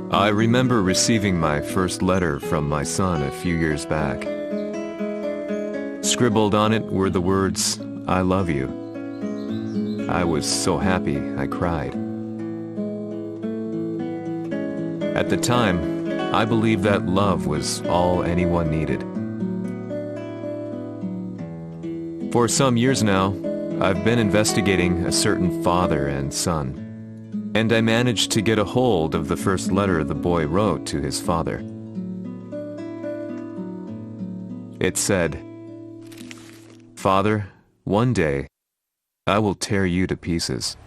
I remember receiving my first letter from my son a few years back. Scribbled on it were the words, "I love you." I was so happy I cried. At the time, I believed that love was all anyone needed. For some years now, I've been investigating a certain father and son, and I managed to get a hold of the first letter the boy wrote to his father. It said, "Father, one day, I will tear you to pieces." "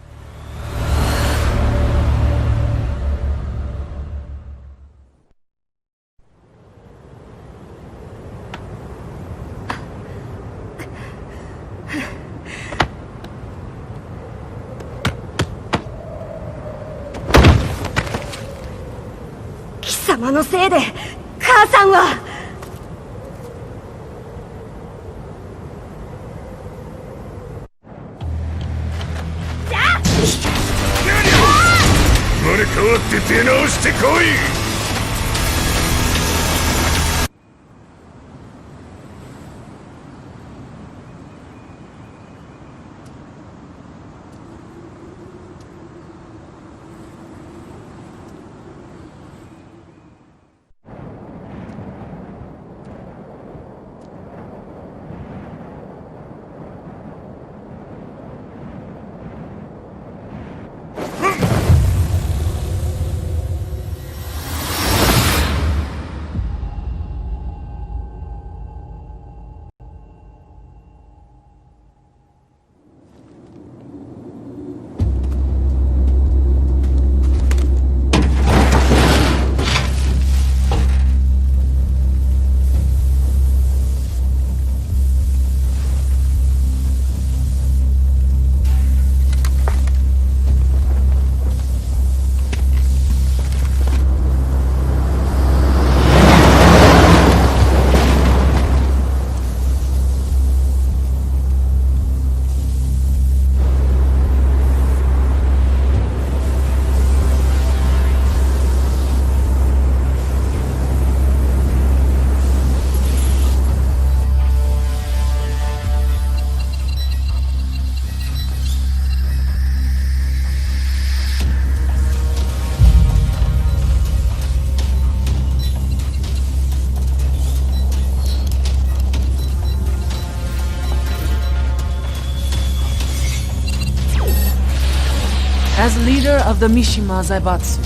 様のせいで母さんは生まれ変わって出直してこい。As leader of the Mishima Zaibatsu,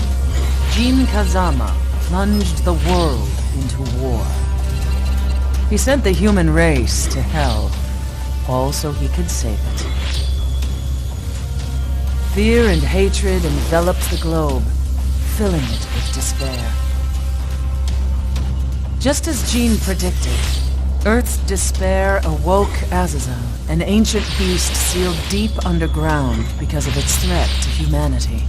Jin Kazama plunged the world into war. He sent the human race to hell, all so he could save it. Fear and hatred enveloped the globe, filling it with despair. Just as Jin predicted, Earth's despair awoke Azazel, an ancient beast sealed deep underground because of its threat to humanity.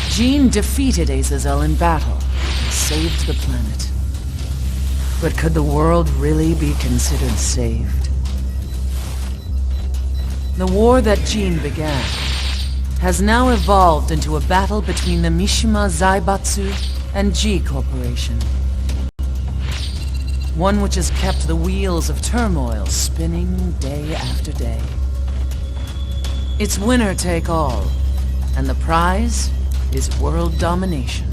Jin defeated Azazel in battle and saved the planet. But could the world really be considered saved? The war that Jin began has now evolved into a battle between the Mishima Zaibatsu and G Corporation. One which has kept the wheels of turmoil spinning day after day. It's winner take all, and the prize is world domination.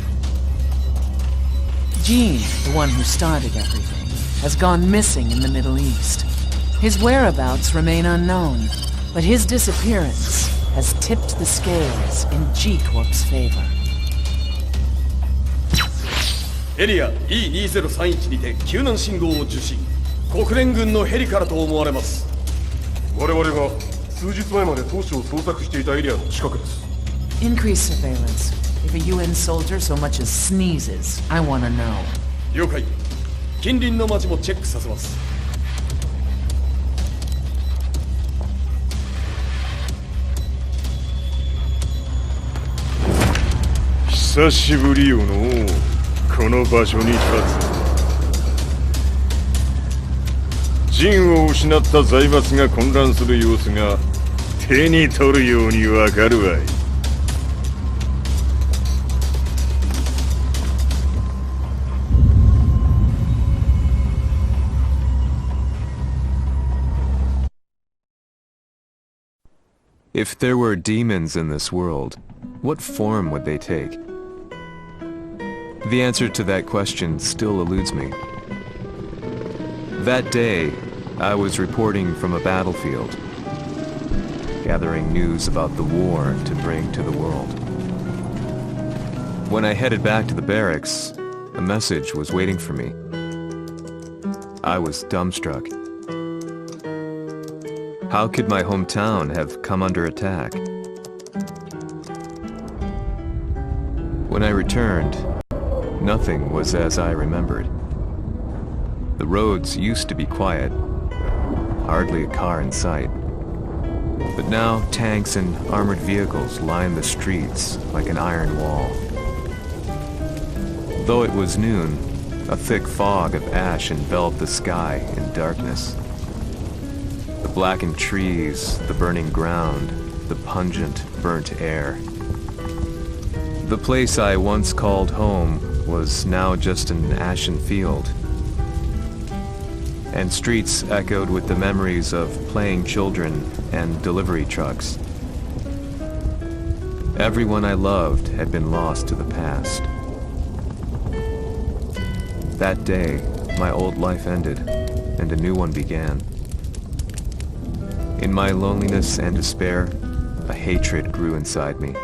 Jin, the one who started everything, has gone missing in the Middle East. His whereabouts remain unknown, but his disappearance has tipped the scales in G Corp's favor. エリア E2031 にて救難信号を受信。国連軍のヘリからと思われます。我々が数日前まで当初を捜索していたエリアの近くです。 Increase surveillance. If a UN soldier so much as sneezes, I want to know. 了解。近隣の町もチェックさせます。久しぶりよのう。この場所に立つ。陣を失った財閥が混乱する様子が手に取るようにわかるわい。If there were demons in this world, what form would they take? The answer to that question still eludes me. That day, I was reporting from a battlefield, gathering news about the war to bring to the world. When I headed back to the barracks, a message was waiting for me. I was dumbstruck. How could my hometown have come under attack? When I returned, nothing was as I remembered. The roads used to be quiet, hardly a car in sight. But now tanks and armored vehicles line the streets like an iron wall. Though it was noon, a thick fog of ash enveloped the sky in darkness. The blackened trees, the burning ground, the pungent, burnt air. The place I once called home was now just an ashen field. And streets echoed with the memories of playing children and delivery trucks. Everyone I loved had been lost to the past. That day, my old life ended, and a new one began. In my loneliness and despair, a hatred grew inside me.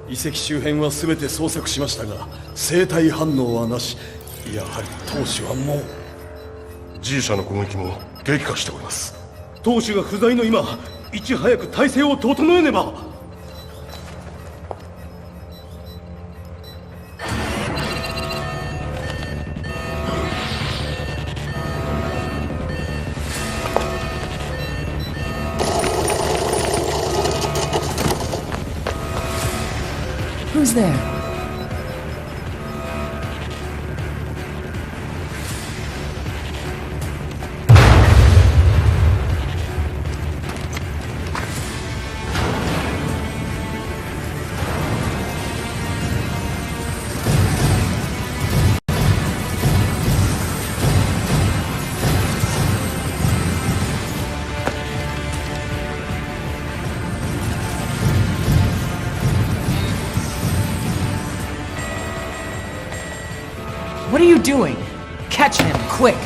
遺跡周辺は全て捜索しましたが、生体反応はなし。やはり当主はもう。G 社の攻撃も激化しております。当主が不在の今、いち早く体制を整えねば。Who's there? What are you doing? Catch him, quick!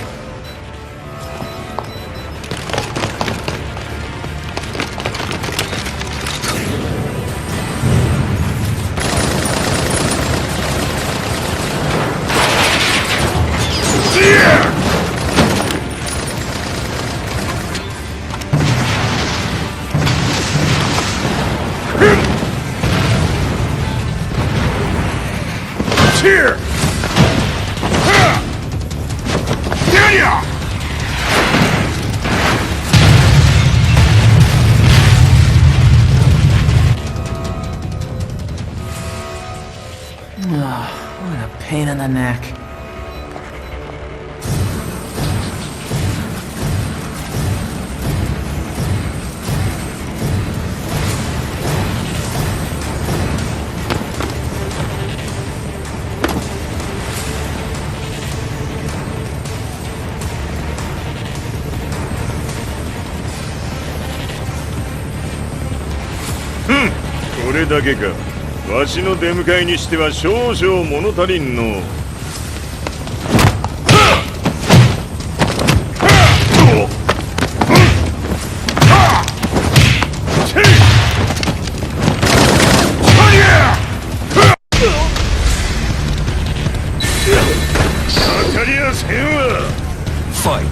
Here! What a pain in the neck. Hm! これだけか。わしの出迎えにしては少々物足りんの。当たりやせんわ。Fight!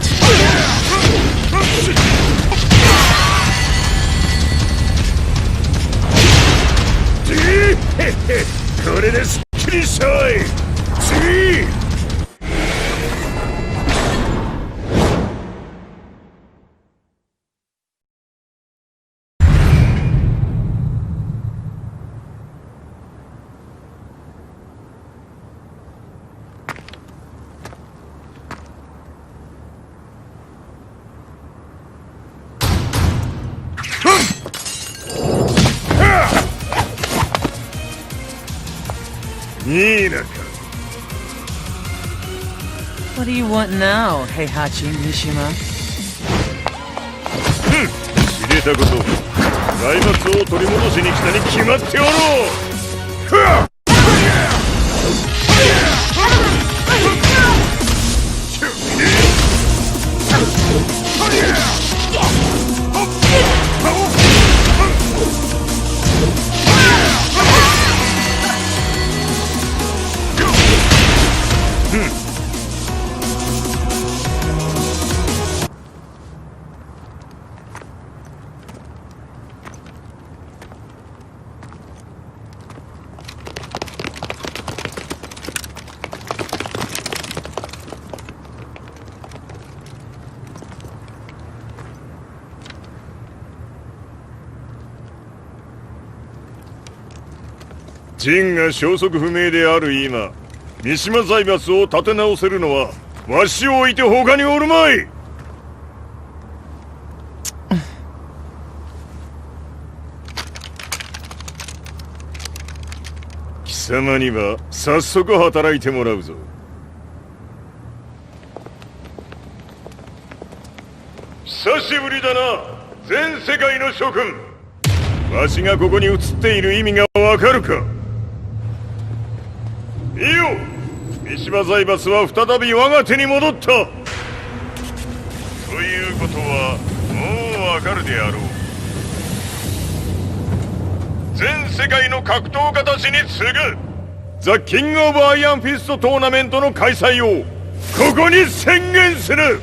これですっきりしたい。次！いいなか。 What do you want now, Heihachi Mishima? 知れたこと、財閥を取り戻しに来たに決まっておろう。ふわっ ジンが消息不明である今、三島財閥を立て直せるのはわしを置いて他におるまい。貴様には早速働いてもらうぞ。久しぶりだな、全世界の諸君。わしがここに映っている意味がわかるか。 いいよ、三島財閥は再び我が手に戻った。ということはもうわかるであろう。全世界の格闘家たちに次ぐザ・キング・オブ・アイアンフィストトーナメントの開催をここに宣言する。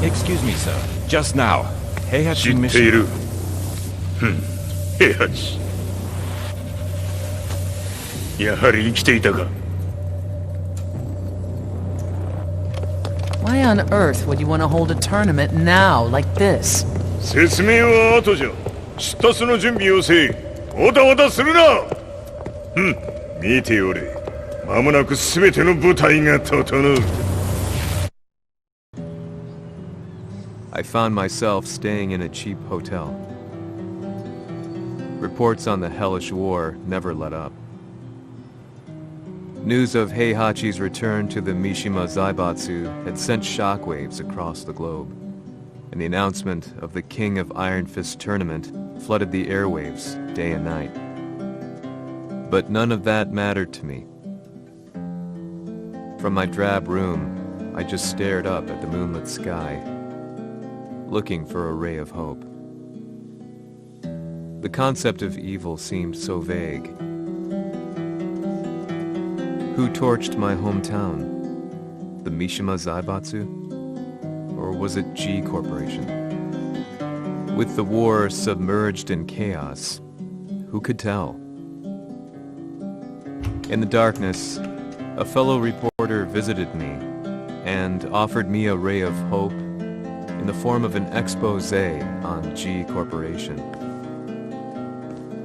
Excuse me, sir. Just now, Heihachi 知ってい Mishima. る。平八。やはり生きていたか。 Why on earth would you want to hold a tournament now, like this? 説明は後じゃ。出立の準備をせい。おたわたするな。見ておれ。間もなく全ての舞台が整う。 I found myself staying in a cheap hotel. Reports on the hellish war never let up. News of Heihachi's return to the Mishima Zaibatsu had sent shockwaves across the globe, and the announcement of the King of Iron Fist tournament flooded the airwaves day and night. But none of that mattered to me. From my drab room, I just stared up at the moonlit sky, looking for a ray of hope. The concept of evil seemed so vague. Who torched my hometown? The Mishima Zaibatsu? Or was it G Corporation? With the war submerged in chaos, who could tell? In the darkness, a fellow reporter visited me and offered me a ray of hope in the form of an expose on G Corporation.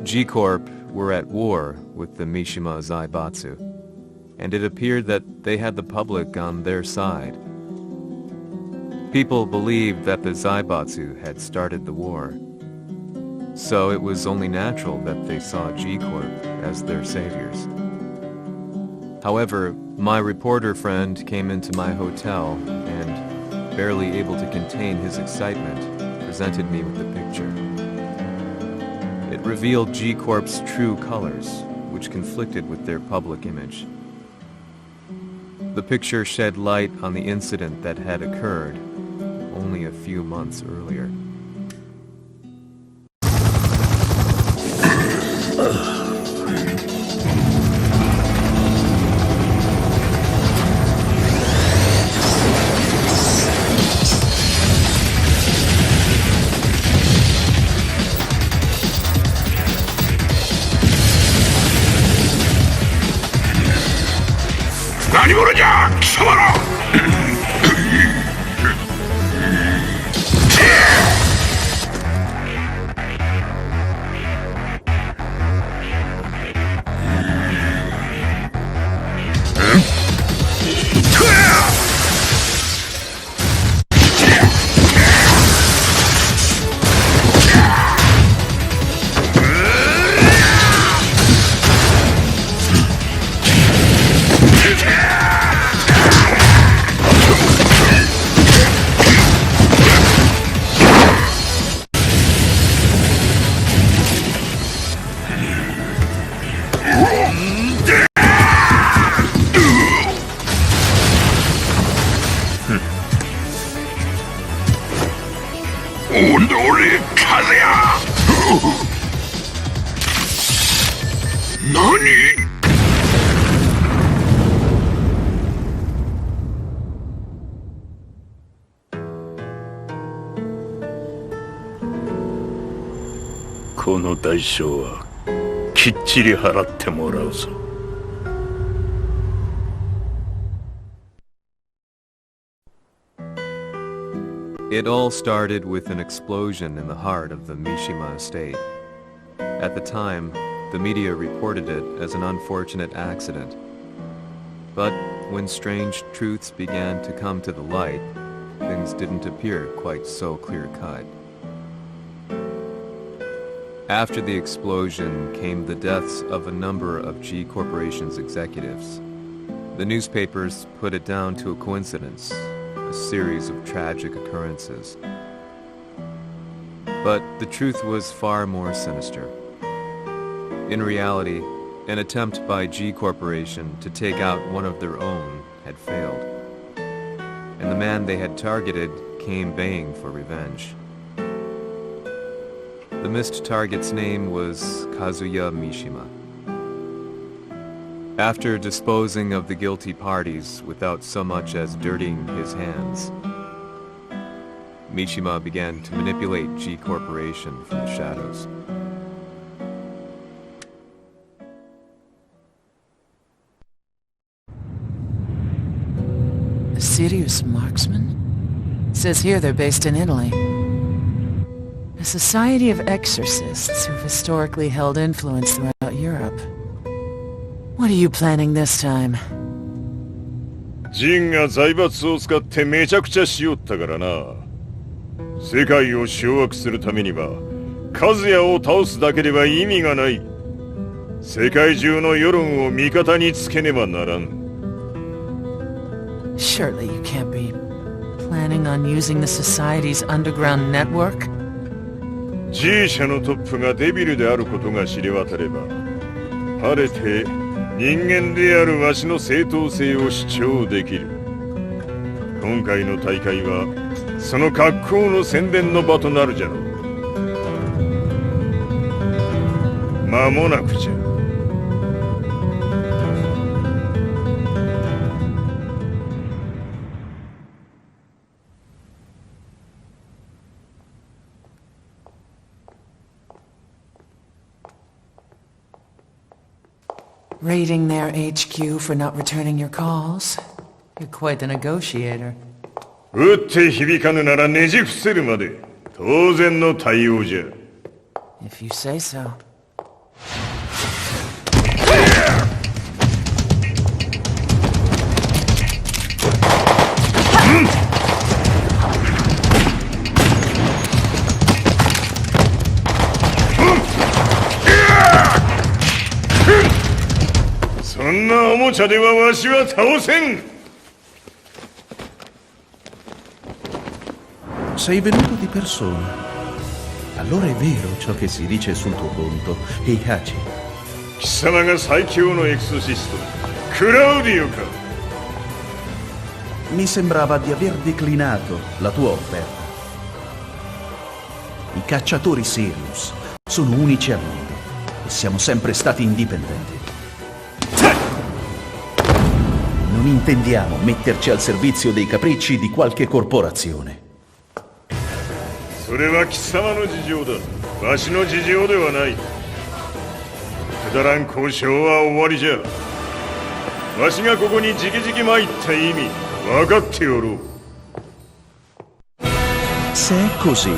G Corp were at war with the Mishima Zaibatsu, and it appeared that they had the public on their side. People believed that the Zaibatsu had started the war, so it was only natural that they saw G Corp as their saviors. However, my reporter friend came into my hotel and, barely able to contain his excitement, presented me with the picture. It revealed G Corp's true colors, which conflicted with their public image. The picture shed light on the incident that had occurred only a few months earlier. 오늘의 카드야! 나니? この代償はきっちり払ってもらうぞ。It all started with an explosion in the heart of the Mishima estate. At the time, the media reported it as an unfortunate accident. But when strange truths began to come to the light, things didn't appear quite so clear-cut. After the explosion came the deaths of a number of G Corporation's executives. The newspapers put it down to a coincidence, a series of tragic occurrences. But the truth was far more sinister. In reality, an attempt by G Corporation to take out one of their own had failed, and the man they had targeted came baying for revenge. The missed target's name was Kazuya Mishima. After disposing of the guilty parties without so much as dirtying his hands, Mishima began to manipulate G Corporation from the shadows. A serious marksman? Says here they're based in Italy. A society of exorcists who've historically held influence throughout Europe. What are you planning this time? ジンが財閥を使ってめちゃくちゃしよったからな。世界を掌握するためにはカズヤを倒すだけでは意味がない。世界中の世論を味方につけねばならん。Surely you can't be planning on using the society's underground network? G 社のトップがデビルであることが知れ渡れば、晴れて人間であるわしの正当性を主張できる。今回の大会はその格好の宣伝の場となるじゃろう。間もなくじゃ。Raiding their HQ for not returning your calls? You're quite the negotiator. 撃って響かぬならねじ伏せるまで当然の対応じゃ。If you say so. Sei venuto di persona. Allora è vero ciò che si dice sul tuo conto, Heihachi. 貴様が最強のエクソシスト、クラウディオか。Mi sembrava di aver declinato la tua offerta. I cacciatori Sirius sono unici al mondo e siamo sempre stati indipendenti. Non intendiamo metterci al servizio dei capricci di qualche corporazione. それは貴様の事情だ。わしの事情ではない。くだらん交渉は終わりじゃ。わしがここに直々参った意味分かっておろう。Se è così,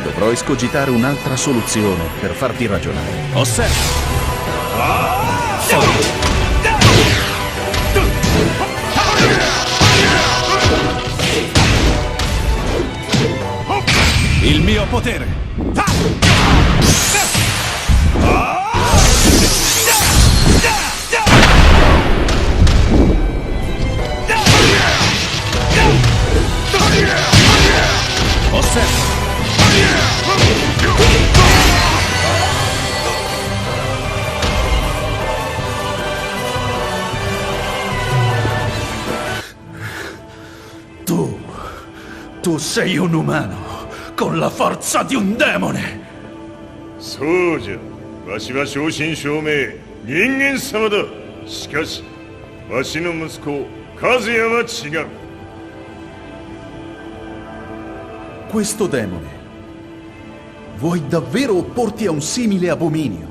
dovrò escogitare un'altra soluzione per farti ragionare. Osserva! Il mio potere! Osserva! Tu sei un umano! con la forza di un demone! そうじゃ。わしは正真正銘人間様だ。しかしわしの息子和也は違う。 Questo demone, vuoi davvero opporti a un simile abominio?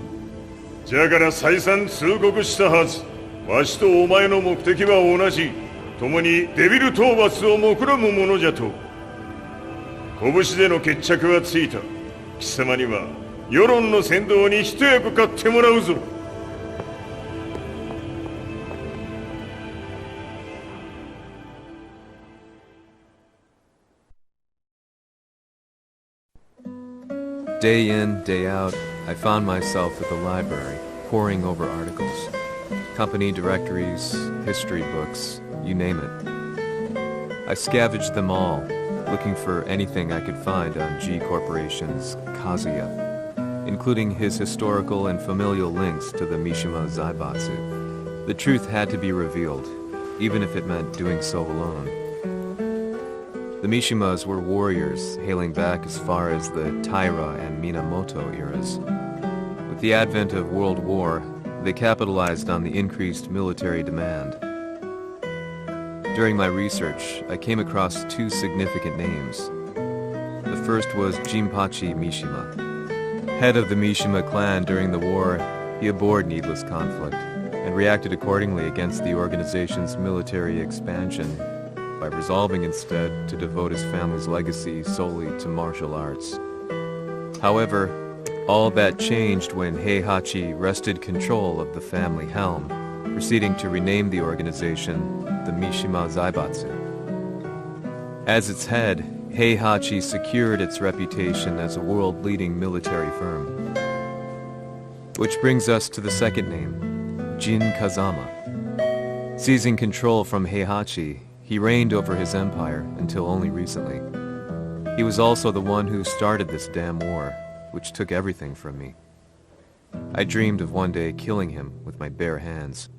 じゃから再三通告したはず。わしとお前の目的は同じ。共にデビル討伐を目論むものじゃと。拳での決着はついた。貴様には世論の先導に一役買ってもらうぞ。Day in, day out, I found myself at the library, poring over articles. Company directories, history books, you name it. I scavenged them all, looking for anything I could find on G Corporation's Kazuya, including his historical and familial links to the Mishima Zaibatsu. The truth had to be revealed, even if it meant doing so alone. The Mishimas were warriors hailing back as far as the Taira and Minamoto eras. With the advent of World War, they capitalized on the increased military demand. During my research, I came across two significant names. The first was Jinpachi Mishima. Head of the Mishima clan during the war, he abhorred needless conflict and reacted accordingly against the organization's military expansion by resolving instead to devote his family's legacy solely to martial arts. However, all that changed when Heihachi wrested control of the family helm, proceeding to rename the organization the Mishima Zaibatsu. As its head, Heihachi secured its reputation as a world-leading military firm. Which brings us to the second name, Jin Kazama. Seizing control from Heihachi, he reigned over his empire until only recently. He was also the one who started this damn war, which took everything from me. I dreamed of one day killing him with my bare hands.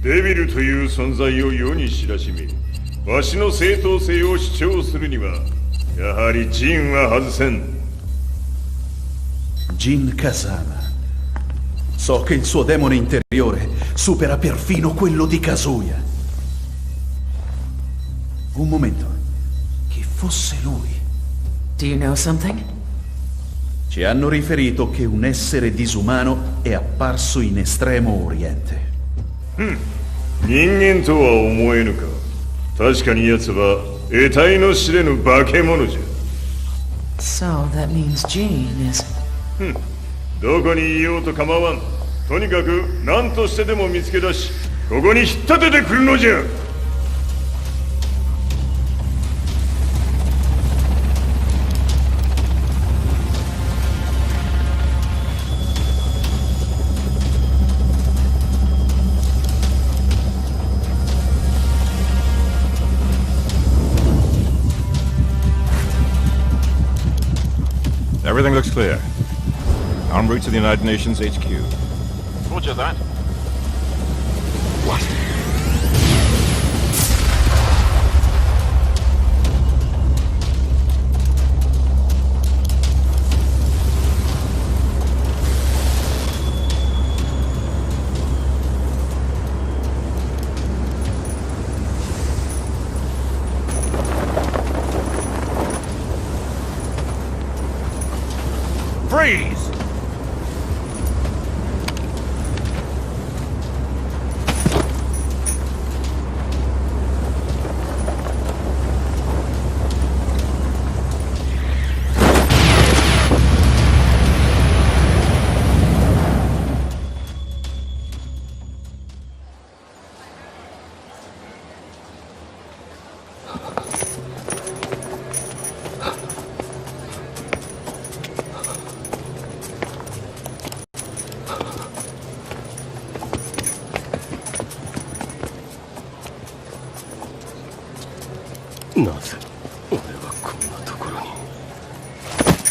Devil という存在を世に知らしめ、わしの正当性を主張するには、やはりジンは外せん。Jin Kazama. So che il suo demone interiore supera perfino quello di Kazuya. Un momento. Chi fosse lui? Do you know something? Ci hanno riferito che un essere disumano è apparso in Estremo Oriente. 人間とは思えぬか。確かに奴は得体の知れぬ化け物じゃ。 So that means Jean is... どこにいようと構わん。とにかく何としてでも見つけ出し、ここに引っ立ててくるのじゃ。 Everything looks clear. En route to the United Nations HQ. Roger that. What? Freeze!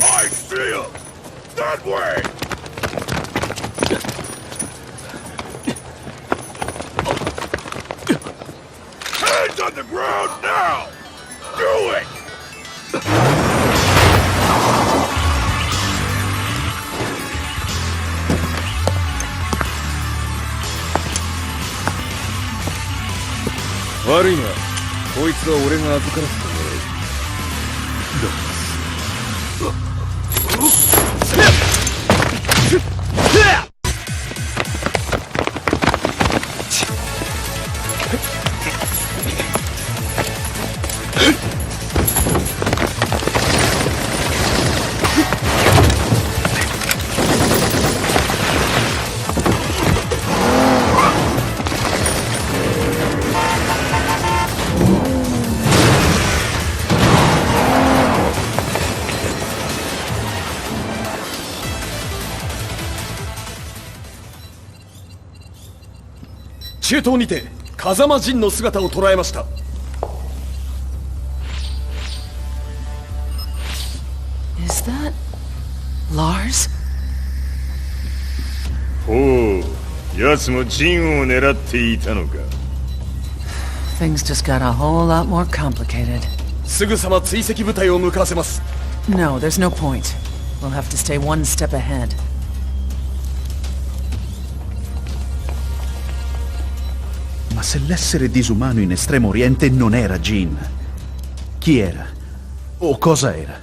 I see him! That way! on the ground now! Do it!悪いな。こいつは俺が預からせてもらう。中東にて風間陣の姿を捉えました。Is that Lars? ほう、奴も陣を狙っていたのか。Things just got a whole lot more complicated. すぐさま追跡部隊を向かわせます。No, there's no point. We'll have to stay one step ahead. Ma se l'essere disumano in Estremo Oriente non era Jin, chi era? O cosa era?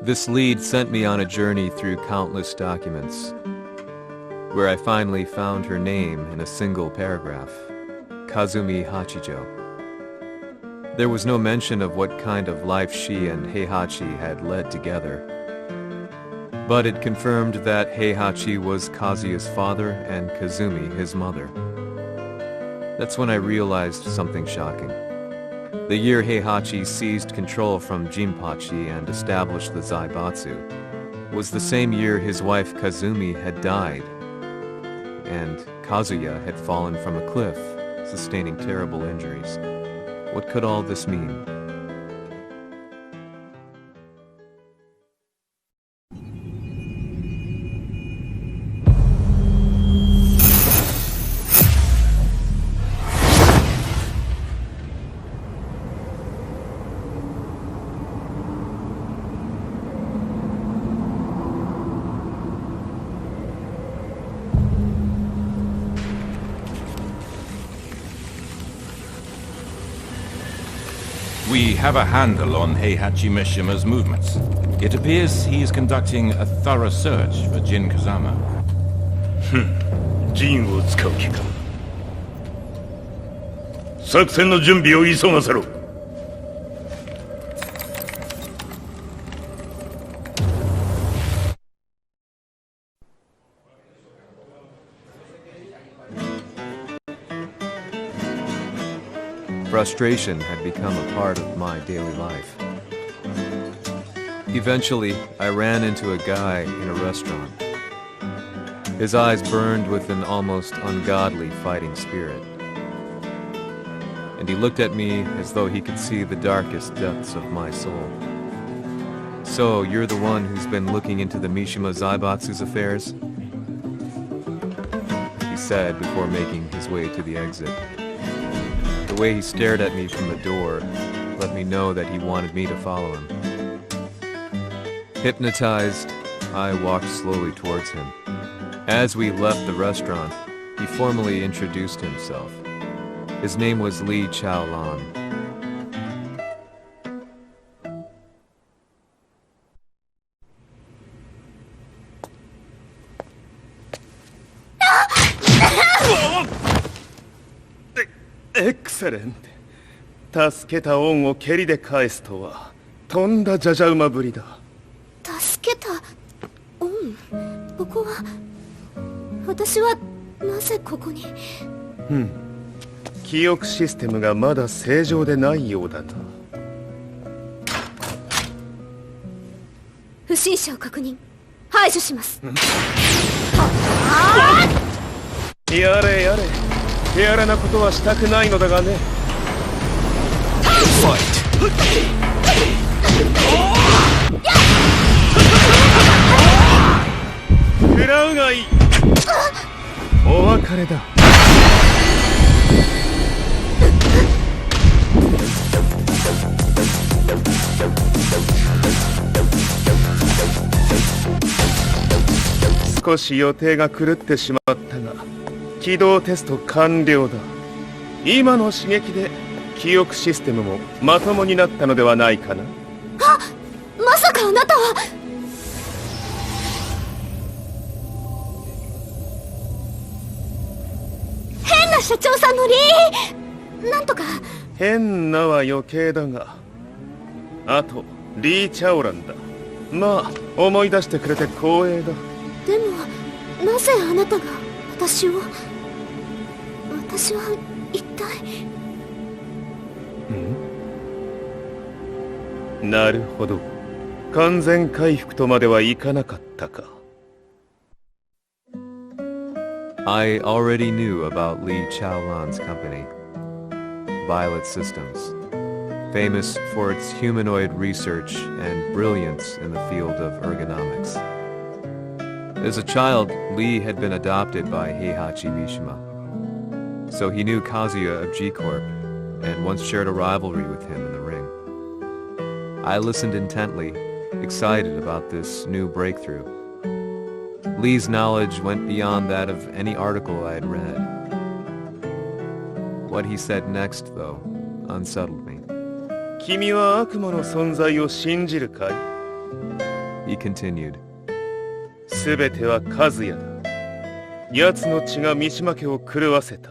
This lead sent me on a journey through countless documents, where I finally found her name in a single paragraph, Kazumi Hachijo. There was no mention of what kind of life she and Heihachi had led together, but it confirmed that Heihachi was Kazuya's father and Kazumi his mother. That's when I realized something shocking. The year Heihachi seized control from Jinpachi and established the Zaibatsu was the same year his wife Kazumi had died, and Kazuya had fallen from a cliff, sustaining terrible injuries. What could all this mean? We have a handle on Heihachi Mishima's movements. It appears he is conducting a thorough search for Jin Kazama. 陣を使う気か。作戦の準備を急がせろ。Frustration had become a part of my daily life. Eventually, I ran into a guy in a restaurant. His eyes burned with an almost ungodly fighting spirit. And he looked at me as though he could see the darkest depths of my soul. So, you're the one who's been looking into the Mishima Zaibatsu's affairs? He said before making his way to the exit. The way he stared at me from the door let me know that he wanted me to follow him. Hypnotized, I walked slowly towards him. As we left the restaurant, he formally introduced himself. His name was Li Chaolan. Excellent. 助けた恩を蹴りで返すとはとんだじゃじゃ馬ぶりだ。助けた恩。ここは私はなぜここに。記憶システムがまだ正常でないようだな。不審者を確認。ハ排除します。やれやれ、手荒なことはしたくないのだがね。食らうがいい。お別れだ。少し予定が狂ってしまったが、起動テスト完了だ。今の刺激で記憶システムもまともになったのではないかな。あ、まさかあなたは。変な社長さんのなんとか。変なは余計だが、あとリー・チャオランだ。まあ思い出してくれて光栄だ。でもなぜあなたが私は一体。なるほど、完全回復とまではいかなかったか。I already knew about Li Chaolan's company, Violet Systems, famous for its humanoid research and brilliance in the field of ergonomics. As a child, Li had been adopted by Heihachi Mishima, so he knew Kazuya of G-Corp and once shared a rivalry with him in the ring. I listened intently, excited about this new breakthrough. Li's knowledge went beyond that of any article I had read. What he said next, though, unsettled me. 君は悪魔の存在を信じるかい? He continued. すべては和也だ。奴の血が三島家を狂わせた。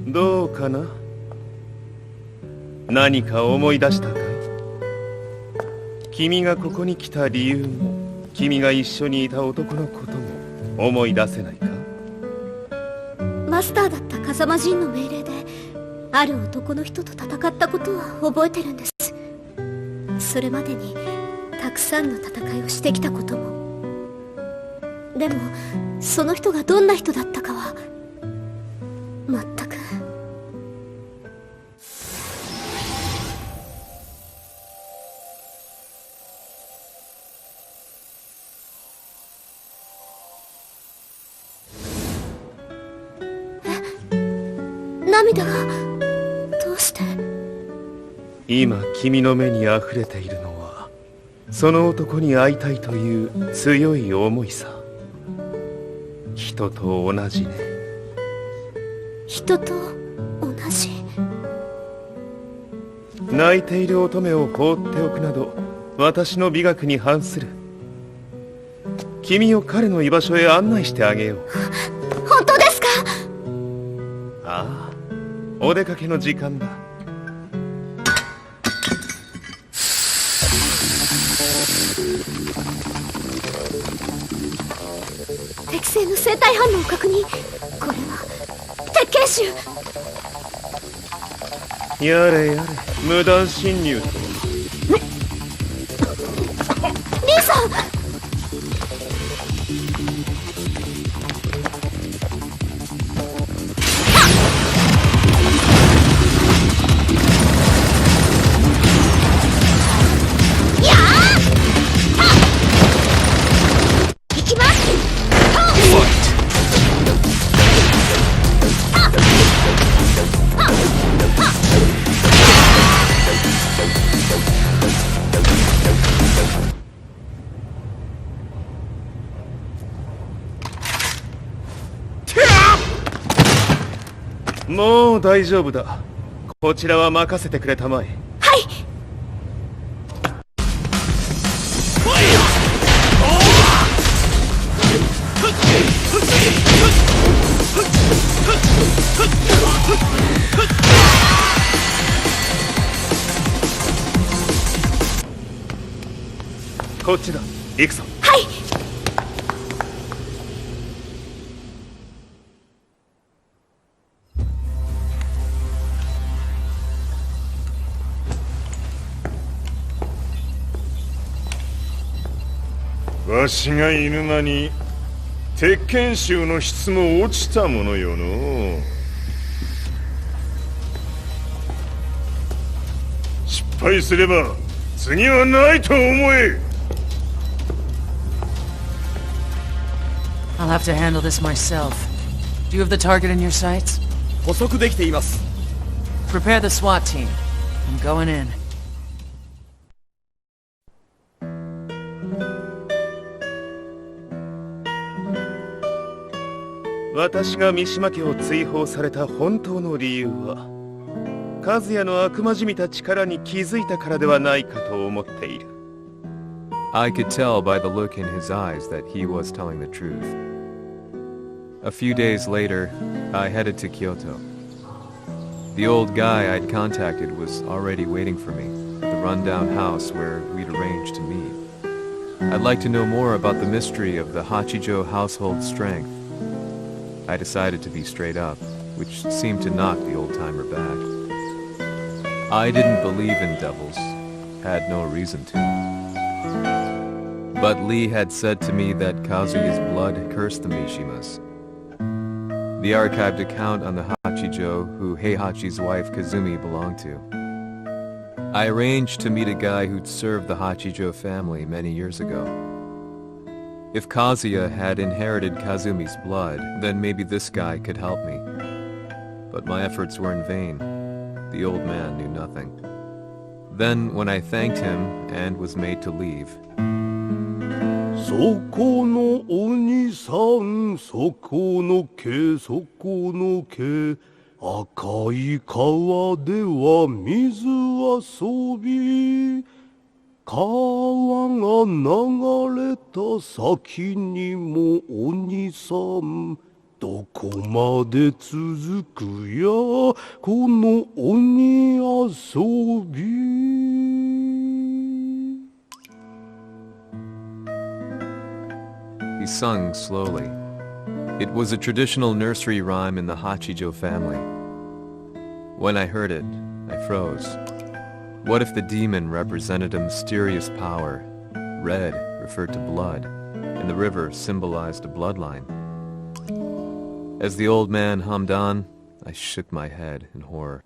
どうかな？何か思い出したかい？君がここに来た理由も、君が一緒にいた男のことも思い出せないか？マスターだった風間陣の命令である男の人と戦ったことは覚えてるんです。それまでにたくさんの戦いをしてきたことも。でもその人がどんな人だったかは全く。涙がどうして？今君の目に溢れているのはその男に会いたいという強い思いさ。人と同じね。人と同じ？泣いている乙女を放っておくなど私の美学に反する。君を彼の居場所へ案内してあげよう。本当ですか？ああ、お出かけの時間だ。適正の生体反応を確認。これは鉄拳臭。やれやれ、無断侵入と。リーさん。もう大丈夫だ。こちらは任せてくれたまえ。はい。こっちだ。行くぞ。はい。わしが犬間に鉄拳衆の質も落ちたものよの。失敗すれば次はないと思え。I'll have to handle this myself. Do you have the target in your sights? 捕捉できています。Prepare the SWAT team. I'm going in. 私が三島家を追放された本当の理由は、和也の悪魔じみた力に気づいたからではないかと思っている。I could tell by the look in his eyes that he was telling the truth. A few days later, I headed to Kyoto. The old guy I'd contacted was already waiting for me at the rundown house where we'd arranged to meet. I'd like to know more about the mystery of the Hachijo household strength. I decided to be straight up, which seemed to knock the old-timer back. I didn't believe in devils, had no reason to. But Lee had said to me that Kazuya's blood cursed the Mishimas. The archived account on the Hachijo who Heihachi's wife Kazumi belonged to. I arranged to meet a guy who'd served the Hachijo family many years ago. If Kazuya had inherited Kazumi's blood, then maybe this guy could help me. But my efforts were in vain. The old man knew nothing. Then, when I thanked him and was made to leave, そこのお兄さん、そこの毛、そこの毛、赤い川では水遊び、川が流れた先にもお兄さん、どこまで続くやこの鬼遊び。he sung slowly. It was a traditional nursery rhyme in the Hachijo family. When I heard it, I froze. What if the demon represented a mysterious power? Red referred to blood, and the river symbolized a bloodline. As the old man hummed on, I shook my head in horror.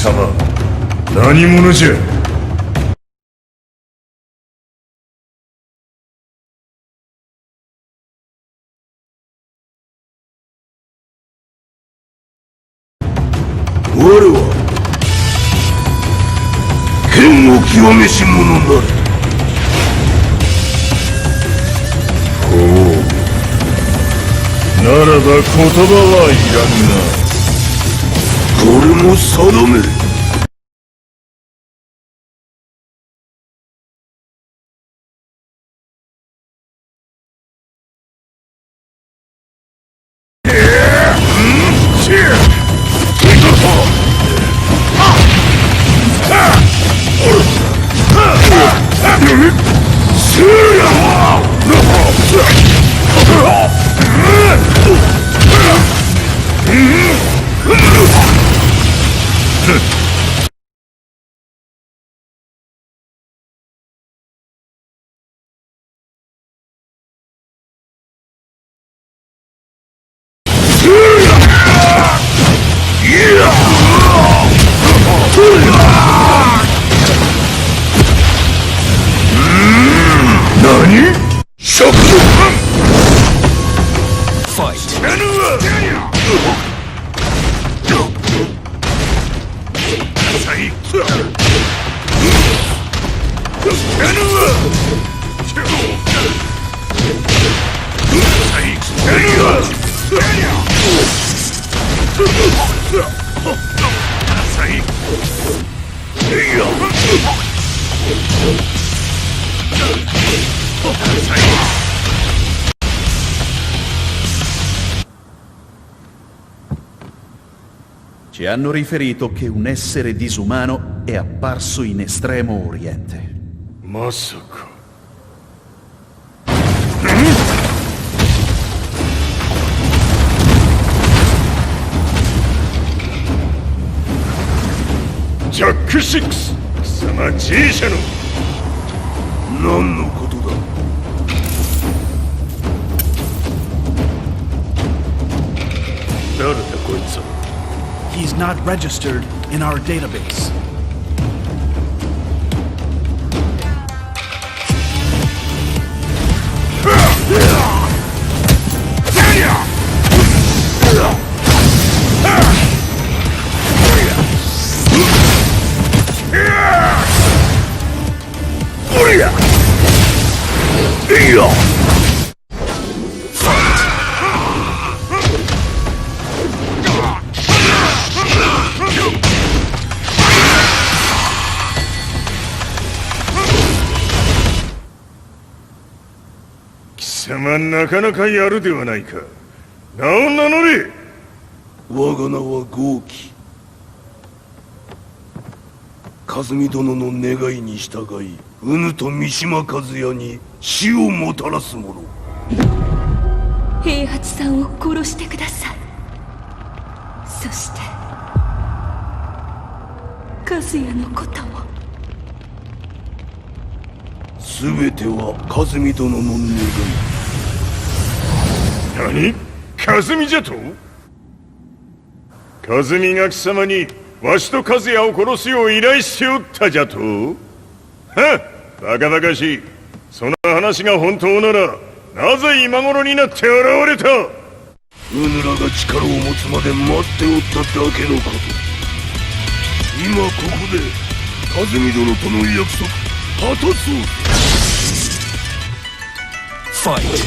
Sama, 何者じゃ。我は剣を極めし者なり。ほう。ならば言葉はいらんな。これも定め。Ci hanno riferito che un essere disumano è apparso in Estremo Oriente. Masaka. Jack 6! 貴様 G 社の何のことだ。誰だこいつは。 He's not registered in our database.貴様なかなかやるではないか。名を名乗れ。我が名は豪輝。和美殿の願いに従い、うぬと三島和也に死をもたらす者。平八さんを殺してください。そして和也のことも。全ては和美殿の願い。何？和美じゃと？和美が貴様にわしと和也を殺すよう依頼しておったじゃと？はっ、バカバカしい。その話が本当ならなぜ今頃になって現れた？うぬらが力を持つまで待っておっただけのこと。今ここで和美殿との約束果たそう。ファイト。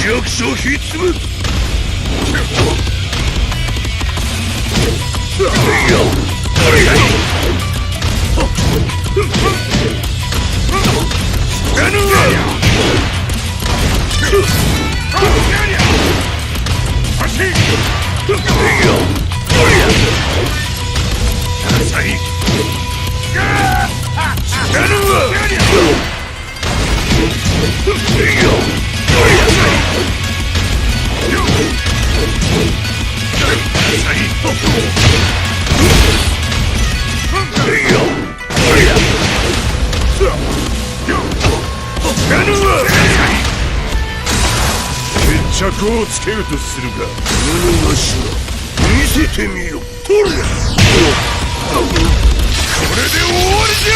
弱小ひっつむ。決着をつけるとするか。うぬがしら見せてみよ。とりゃこれで終わりじゃ。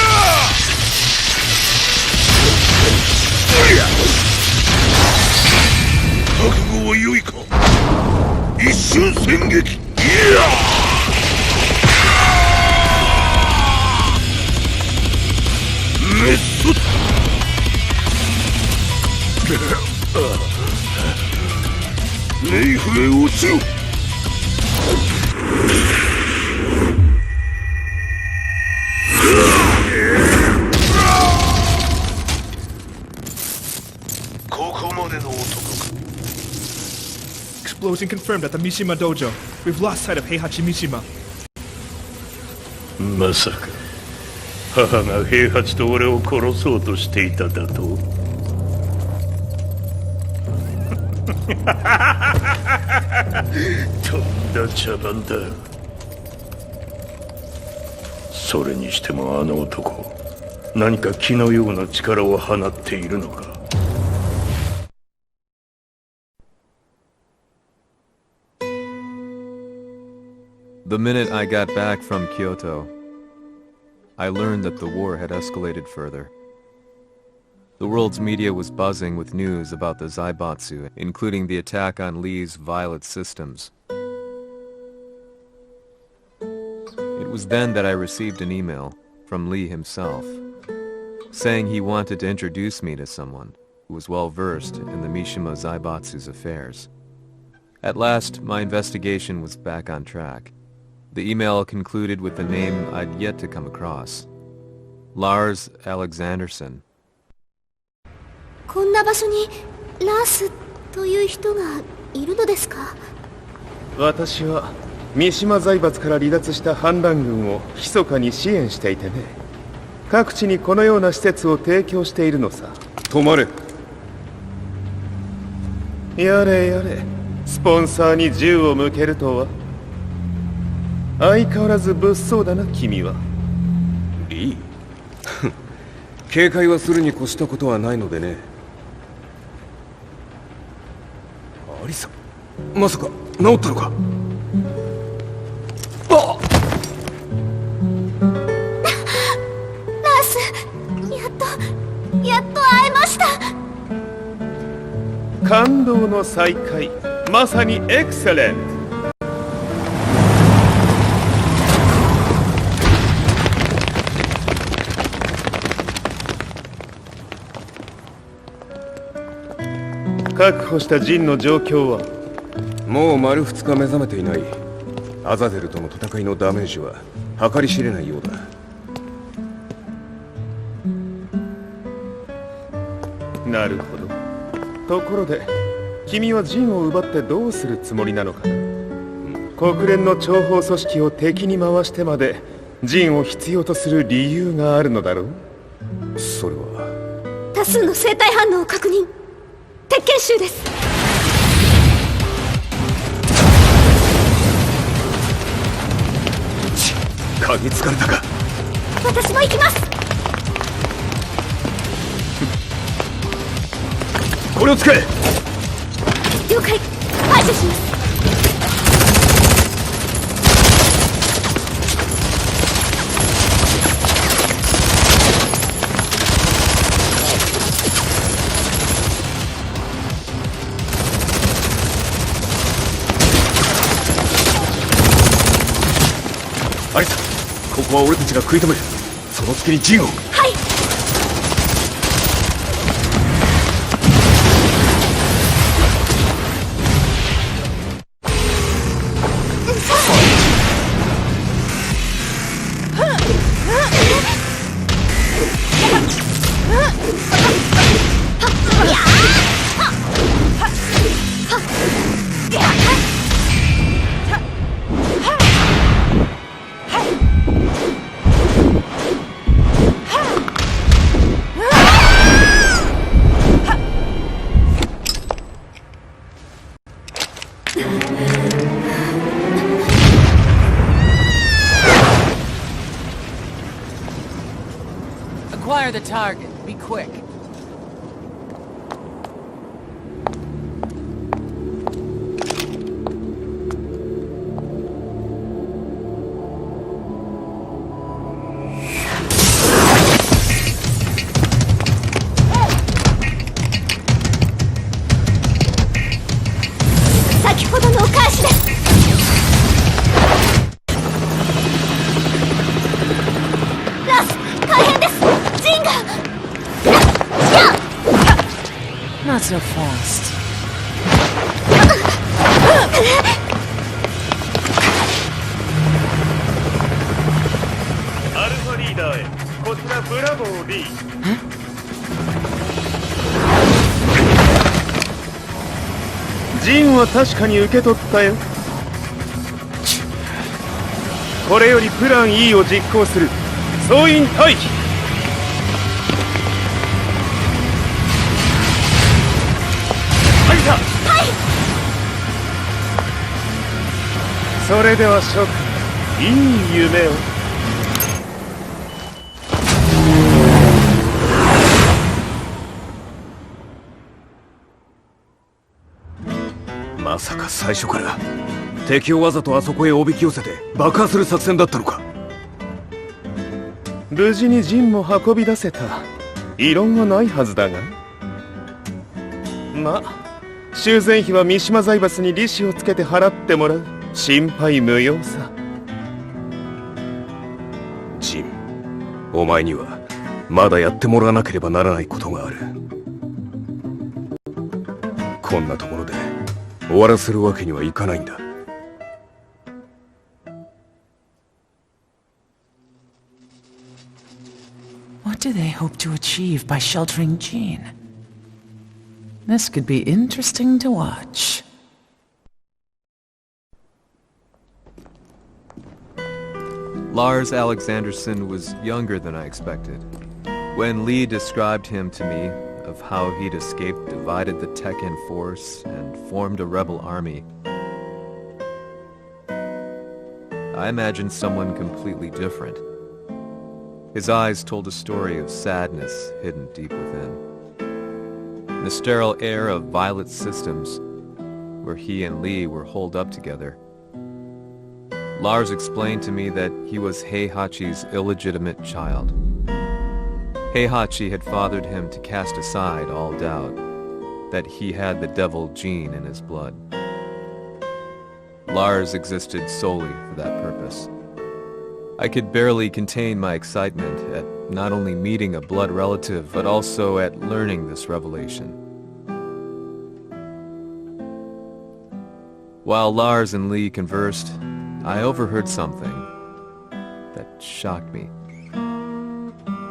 覚悟は良いか。一瞬戦撃。いやメッソネイフへ落ちろ。ここまでの男か。Explosion confirmed at the Mishima Dojo. We've lost sight of Heihachi Mishima. まさか母が平八と俺を殺そうとしていただと？とんだ茶番だ。それにしてもあの男、何か気のような力を放っているのか。The minute I got back from Kyoto, I learned that the war had escalated further. The world's media was buzzing with news about the Zaibatsu, including the attack on Lee's Violet systems. It was then that I received an email from Lee himself, saying he wanted to introduce me to someone who was well versed in the Mishima Zaibatsu's affairs. At last, my investigation was back on track. The email concluded with a name I'd yet to come across. Lars Alexanderson. こんな場所にラースという人がいるのですか？私は三島財閥から離脱した反乱軍を密かに支援していてね、各地にこのような施設を提供しているのさ。止まれ。やれやれ、スポンサーに銃を向けるとは。相変わらず物騒だな君は。リー警戒はするに越したことはないのでね。アリサ、まさか治ったのか？あっラース、やっと会えました。感動の再会、まさにエクセレント。確保したジンの状況は？もう丸2日目覚めていない。アザゼルとの戦いのダメージは計り知れないようだ。なるほど。ところで君はジンを奪ってどうするつもりなのかな？国連の諜報組織を敵に回してまでジンを必要とする理由があるのだろう？それは多数の生体反応を確認。鉄拳衆です。嗅ぎつかれたか？私も行きます。これを使え。了解。排除します。アリサ、ここは俺たちが食い止める。その隙にジンを。はい。Acquire the target. Be quick. Not so fast. アルファリーダーへ。こちらブラボー D。ジンは確かに受け取ったよ。これよりプラン E を実行する。総員待機。はい。それでは諸君、いい夢を。まさか最初から敵をわざとあそこへおびき寄せて爆破する作戦だったのか？無事にジンも運び出せた。異論はないはずだが。まあ修繕費は三島財閥に利子をつけて払ってもらう。心配無用さ。ジン、お前にはまだやってもらわなければならないことがある。こんなところで終わらせるわけにはいかないんだ。What do they hope to achieve by sheltering Jean? This could be interesting to watch. Lars Alexanderson was younger than I expected. When Lee described him to me, of how he'd escaped, divided the Tekken force, and formed a rebel army, I imagined someone completely different. His eyes told a story of sadness hidden deep within. In the sterile air of Violet Systems, where he and Lee were holed up together, Lars explained to me that he was Heihachi's illegitimate child. Heihachi had fathered him to cast aside all doubt that he had the devil gene in his blood. Lars existed solely for that purpose. I could barely contain my excitement at not only meeting a blood relative, but also at learning this revelation. While Lars and Lee conversed, I overheard something that shocked me.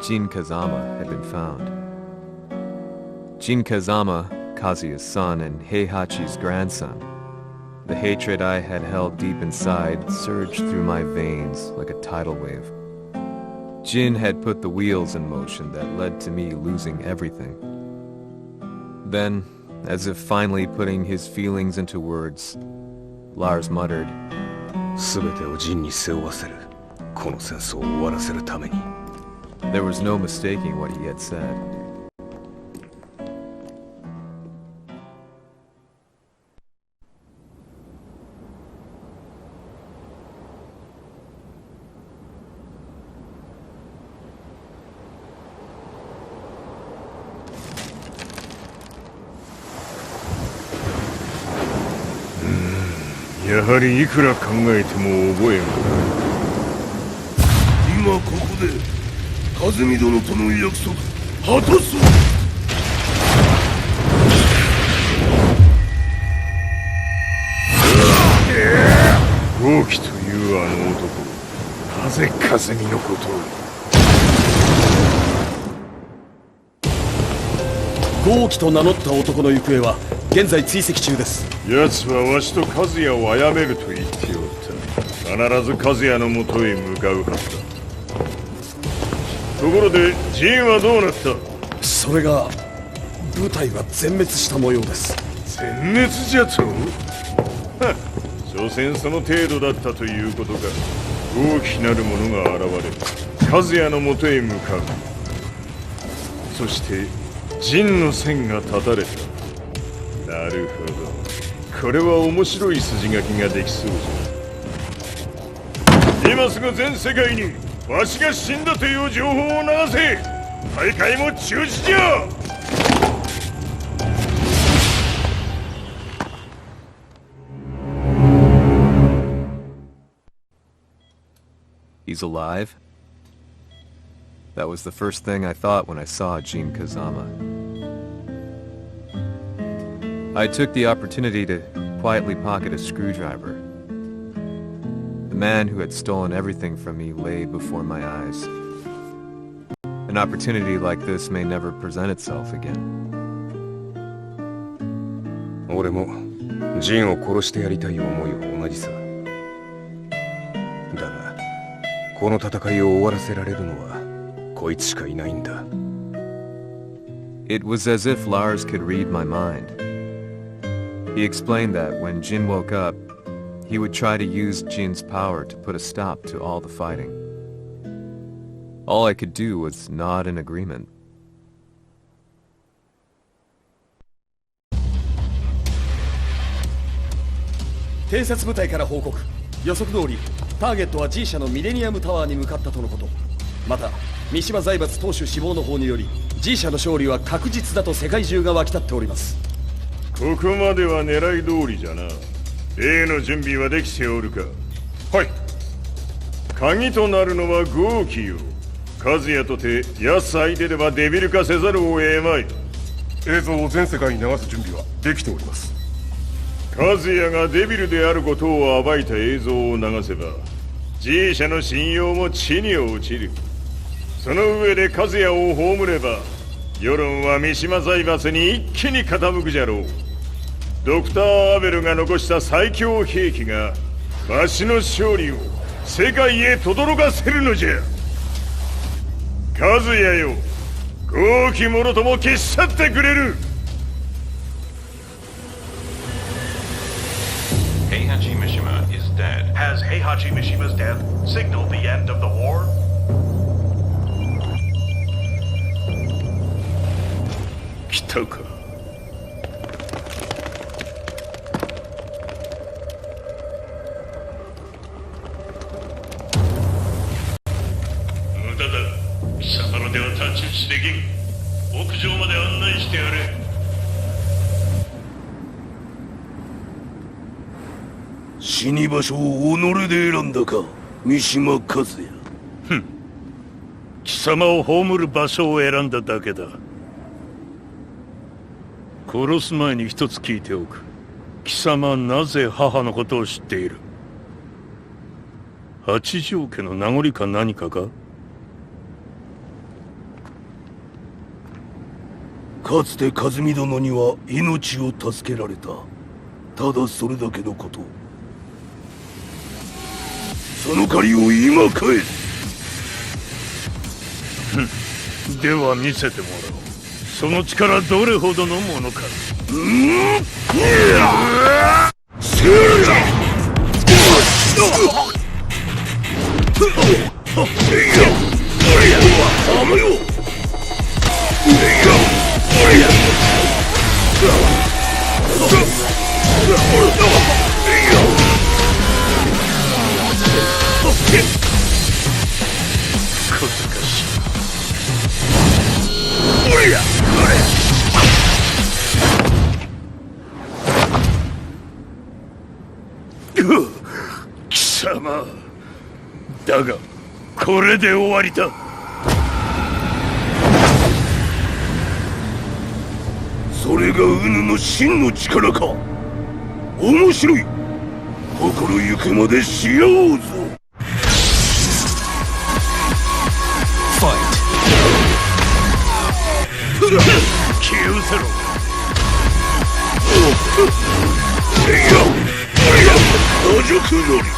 Jin Kazama had been found. Jin Kazama, Kazuya's son and Heihachi's grandson. The hatred I had held deep inside surged through my veins like a tidal wave. Jin had put the wheels in motion that led to me losing everything. Then, as if finally putting his feelings into words, Lars muttered, 全てをジンに背負わせる。この戦争を終わらせるために。There was no mistaking what he had said.やはりいくら考えても覚えん。今ここで風見殿との約束果たそう。豪輝というあの男、なぜ風見のことを。豪輝と名乗った男の行方は現在追跡中です。奴はわしと和也を殺めると言っておった。必ず和也のもとへ向かうはずだ。ところでジンはどうなった？それが部隊は全滅した模様です。全滅じゃと？所詮その程度だったということか。大きなる者が現れ和也のもとへ向かう。そして陣の線が断たれた。なるほど、これは面白い筋書きができそうじゃ。今すぐ全世界にわしが死んだという情報を流せ。大会も中止じゃ。He's alive? That was the first thing I thought when I saw Jin Kazama. I took the opportunity to quietly pocket a screwdriver. The man who had stolen everything from me lay before my eyes. An opportunity like this may never present itself again. 俺もジンを殺してやりたい思いは同じさ。だが、この戦いを終わらせられるのはこいつしかいないんだ。It was as if Lars could read my mind. He explained that when Jin woke up, he would try to use Jin's power to put a stop to all the fighting. All I could do was nod in agreement. 偵察部隊から報告。予測通りターゲットは G 社のミレニアムタワーに向かったとのこと。また三島財閥当主死亡の方により G 社の勝利は確実だと世界中が沸き立っております。ここまでは狙い通りじゃな。例の準備はできておるか？はい。鍵となるのは豪輝よ。和也とて奴相手ではデビル化せざるを得まい。映像を全世界に流す準備はできております。和也がデビルであることを暴いた映像を流せば G 社の信用も地に落ちる。その上で和也を葬れば世論は三島財閥に一気に傾くじゃろう。ドクター・アベルが残した最強兵器がわしの勝利を世界へ轟かせるのじゃ。和也よ、豪気もろとも消し去ってくれる。Heihachi Mishima is dead. Has Heihachi Mishima's death signaled the end of the war? 来たか。無駄だ。貴様の手は太刀打ちできん。屋上まで案内してやれ。死に場所を己で選んだか、三島和也。貴様を葬る場所を選んだだけだ。殺す前に一つ聞いておく。貴様はなぜ母のことを知っている？八条家の名残か何かか？かつて和美殿には命を助けられた。ただそれだけのこと。その借りを今返す。では見せてもらおう。その力どれほどのものか。小賢しい。貴様だがこれで終わりだ。それがウヌの真の力か。面白い。心ゆくまでしようぞ。気をせろ。打辱のり。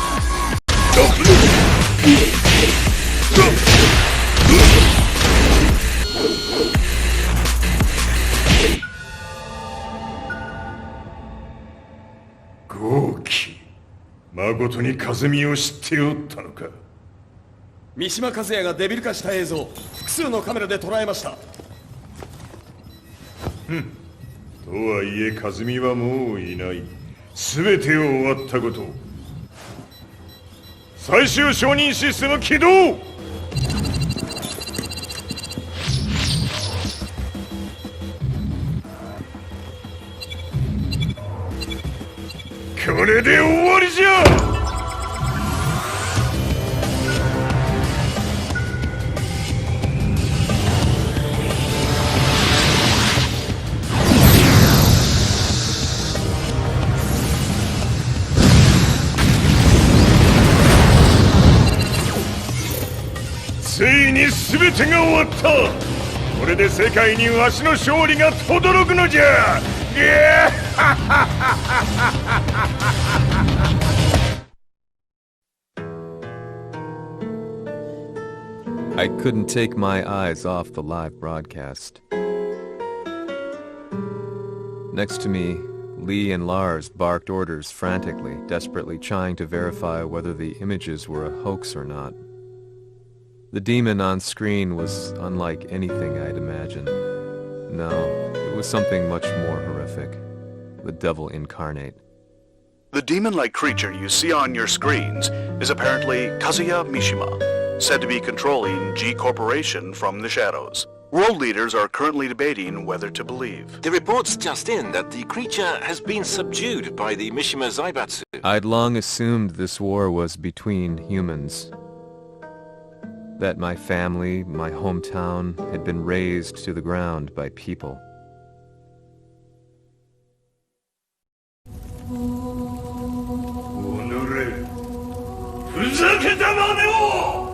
豪気、誠に和美を知っておったのか。三島和也がデビル化した映像、複数のカメラで捉えました。とはいえ和美はもういない。全てを終わったこと。最終承認システム起動。これで終わりじゃ。ついに全てが終わった。これで世界にわしの勝利が轟くのじゃ。I couldn't take my eyes off the live broadcast. Next to me, Lee and Lars barked orders frantically, desperately trying to verify whether the images were a hoax or not. The demon on screen was unlike anything I'd imagined. No, it was something much more horrific. The devil incarnate. The demon-like creature you see on your screens is apparently Kazuya Mishima, said to be controlling G Corporation from the shadows. World leaders are currently debating whether to believe. The report's just in that the creature has been subdued by the Mishima Zaibatsu. I'd long assumed this war was between humans. That my family, my hometown, had been razed to the ground by people. ふざけたまねを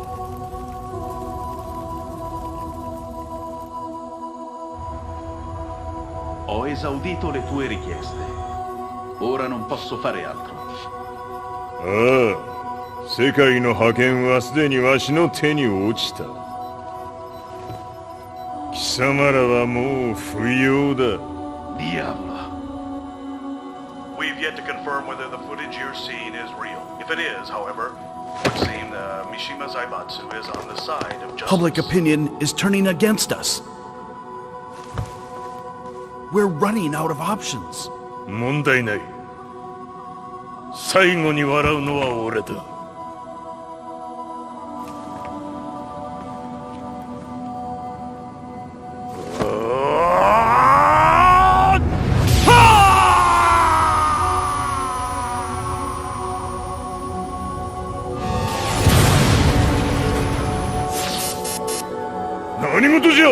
Ho esaudito le tue richieste. Ora non posso fare altro. ああ、世界の覇権はすでにわしの手に落ちた。貴様らはもう不要だ。Diavolo. We've yet to confirm whether the footage you're seeing is real. If it is, however, it would seem Mishima Zaibatsu is on the side of justice. Public opinion is turning against us. We're running out of options. 問題ない。最後に笑うのは俺だ。何事じゃ。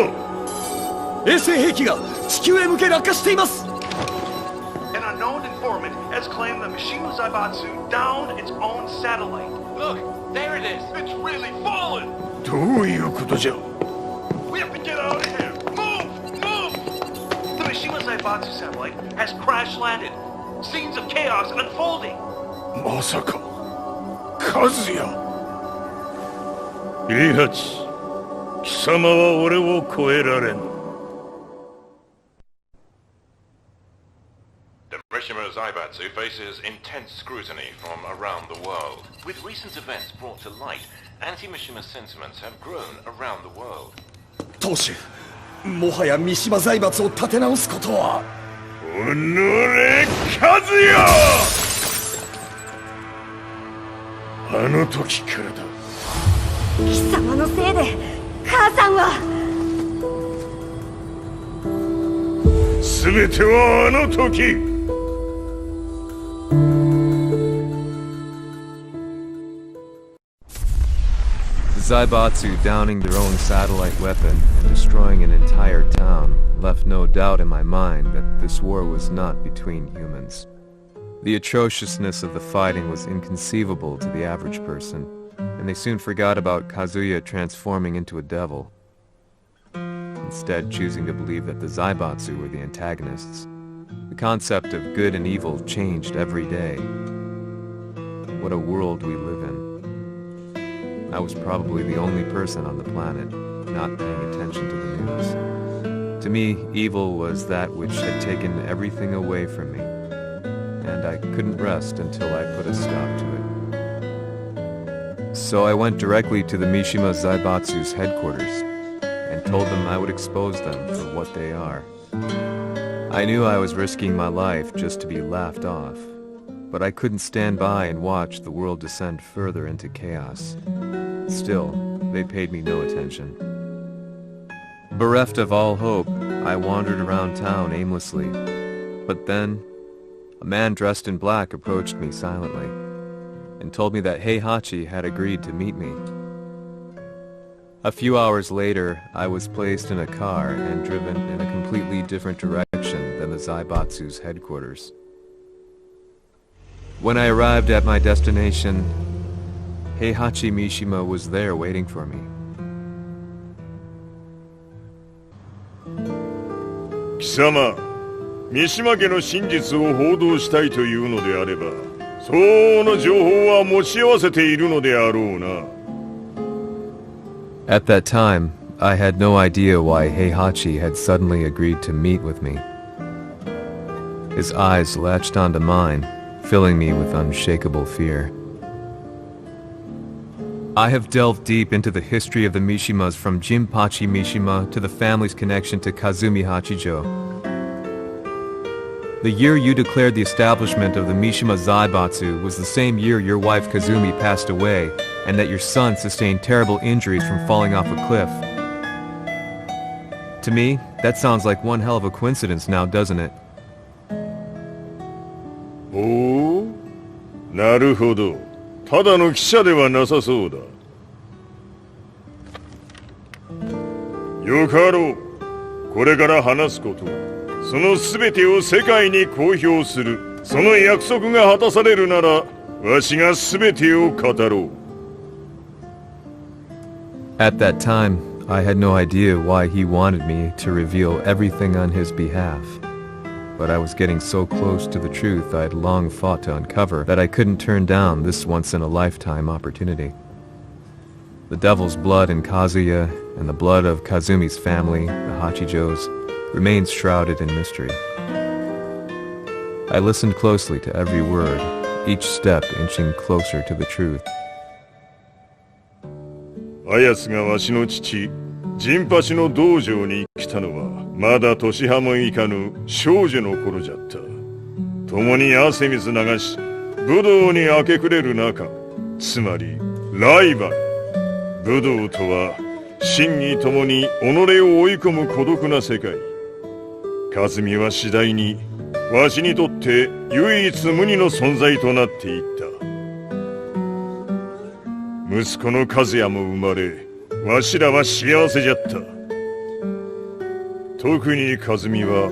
衛星兵器が地球へ向け落下しています。An unknown informant has claimed that Mishima Zaibatsu downed its own satellite. Look, there it is. It's really fallen. どういうことじゃ。 We have to get out of here. Move! Move! The Mishima Zaibatsu satellite has crash landed. Scenes of chaos unfolding. まさか、和也。平八、貴様は俺を超えられん。The Mishima Zaibatsu faces intense scrutiny from around the world. With recent events brought to light, anti-Mishima sentiments have grown around the world. 当主、もはや三島財閥を立て直すことは。おのれ、和也。あの時からだ。貴様のせいで母さんは。全てはあの時。Zaibatsu downing their own satellite weapon and destroying an entire town left no doubt in my mind that this war was not between humans. The atrociousness of the fighting was inconceivable to the average person, and they soon forgot about Kazuya transforming into a devil, instead choosing to believe that the Zaibatsu were the antagonists. The concept of good and evil changed every day. What a world we live in. I was probably the only person on the planet not paying attention to the news. To me, evil was that which had taken everything away from me, and I couldn't rest until I put a stop to it. So I went directly to the Mishima Zaibatsu's headquarters and told them I would expose them for what they are. I knew I was risking my life just to be laughed off, but I couldn't stand by and watch the world descend further into chaos. Still, they paid me no attention. Bereft of all hope, I wandered around town aimlessly. But then, a man dressed in black approached me silently and told me that Heihachi had agreed to meet me. A few hours later, I was placed in a car and driven in a completely different direction than the Zaibatsu's headquarters. When I arrived at my destination, Heihachi Mishima was there waiting for me. 貴様、三島家の真実を報道したいというのであれば、相応の情報は持ち合わせているのであろうな。At that time, I had no idea why Heihachi had suddenly agreed to meet with me. His eyes latched onto mine, filling me with unshakable fear. I have delved deep into the history of the Mishimas from Jinpachi Mishima to the family's connection to Kazumi Hachijo. The year you declared the establishment of the Mishima Zaibatsu was the same year your wife Kazumi passed away and that your son sustained terrible injuries from falling off a cliff. To me, that sounds like one hell of a coincidence now, doesn't it? おお、なるほど。ただの記者ではなさそうだ。よかろう。これから話すこと、その全てを世界に公表する。その約束が果たされるならわしが全てを語ろう。 At that time, I had no idea why he wanted me to reveal everything on his behalf. But I was getting so close to the truth I had long fought to uncover that I couldn't turn down this once-in-a-lifetime opportunity. The devil's blood in Kazuya and the blood of Kazumi's family, the Hachijos, remains shrouded in mystery. I listened closely to every word, each step inching closer to the truth. あやつがわしの父、ジンパシの道場に来たのは、まだ年半もいかぬ少女の頃じゃった。共に汗水流し、武道に明け暮れる中、つまりライバル。武道とは、真に共に己を追い込む孤独な世界。和美は次第に、わしにとって唯一無二の存在となっていった。息子の和也も生まれ、わしらは幸せじゃった。特に和美は、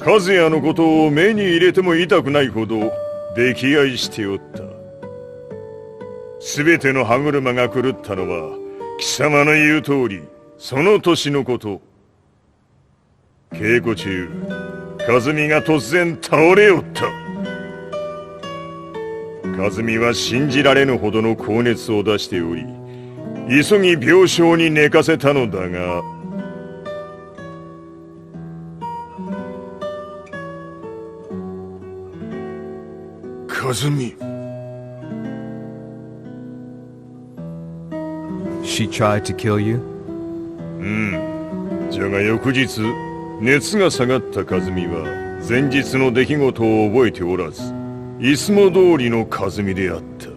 和也のことを目に入れても痛くないほど溺愛しておった。すべての歯車が狂ったのは、貴様の言う通り、その年のこと。稽古中、和美が突然倒れおった。和美は信じられぬほどの高熱を出しており、急ぎ病床に寝かせたのだが、和美。She tried to kill you? じゃが翌日、熱が下がった和美は、前日の出来事を覚えておらず、いつも通りの和美であった。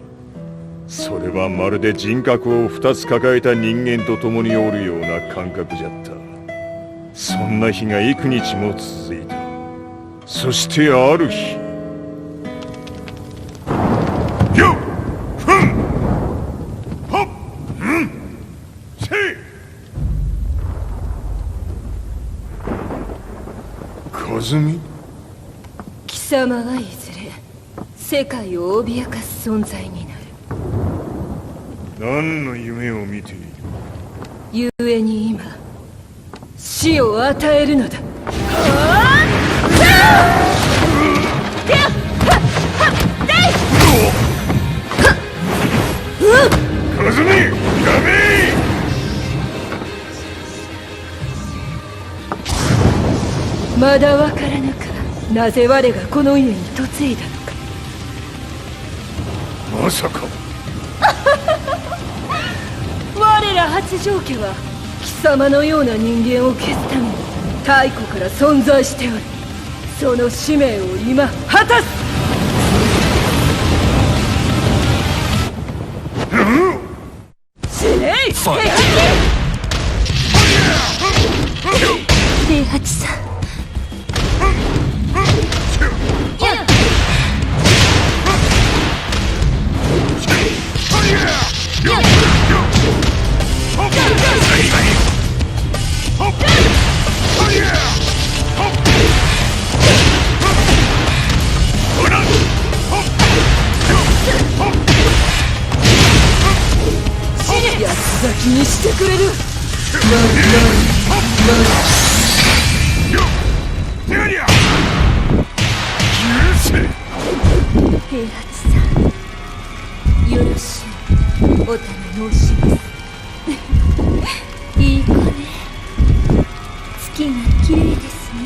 それはまるで人格を二つ抱えた人間と共におるような感覚じゃった。そんな日が幾日も続いた。そしてある日、よっふんほっんせい和美。貴様はいずれ世界を脅かす存在になる。何の夢を見ている。ゆえに今死を与えるのだ。和美、やめい。まだわからぬか、なぜ我がこの家に嫁いだのか。まさか我ら八丈家は貴様のような人間を消すために太古から存在しておる。その使命を今果たす。死ねい平八さん。安咲きにしてくれる。平八さん、よろしいお頼申します。いい子ね。月が綺麗ですね。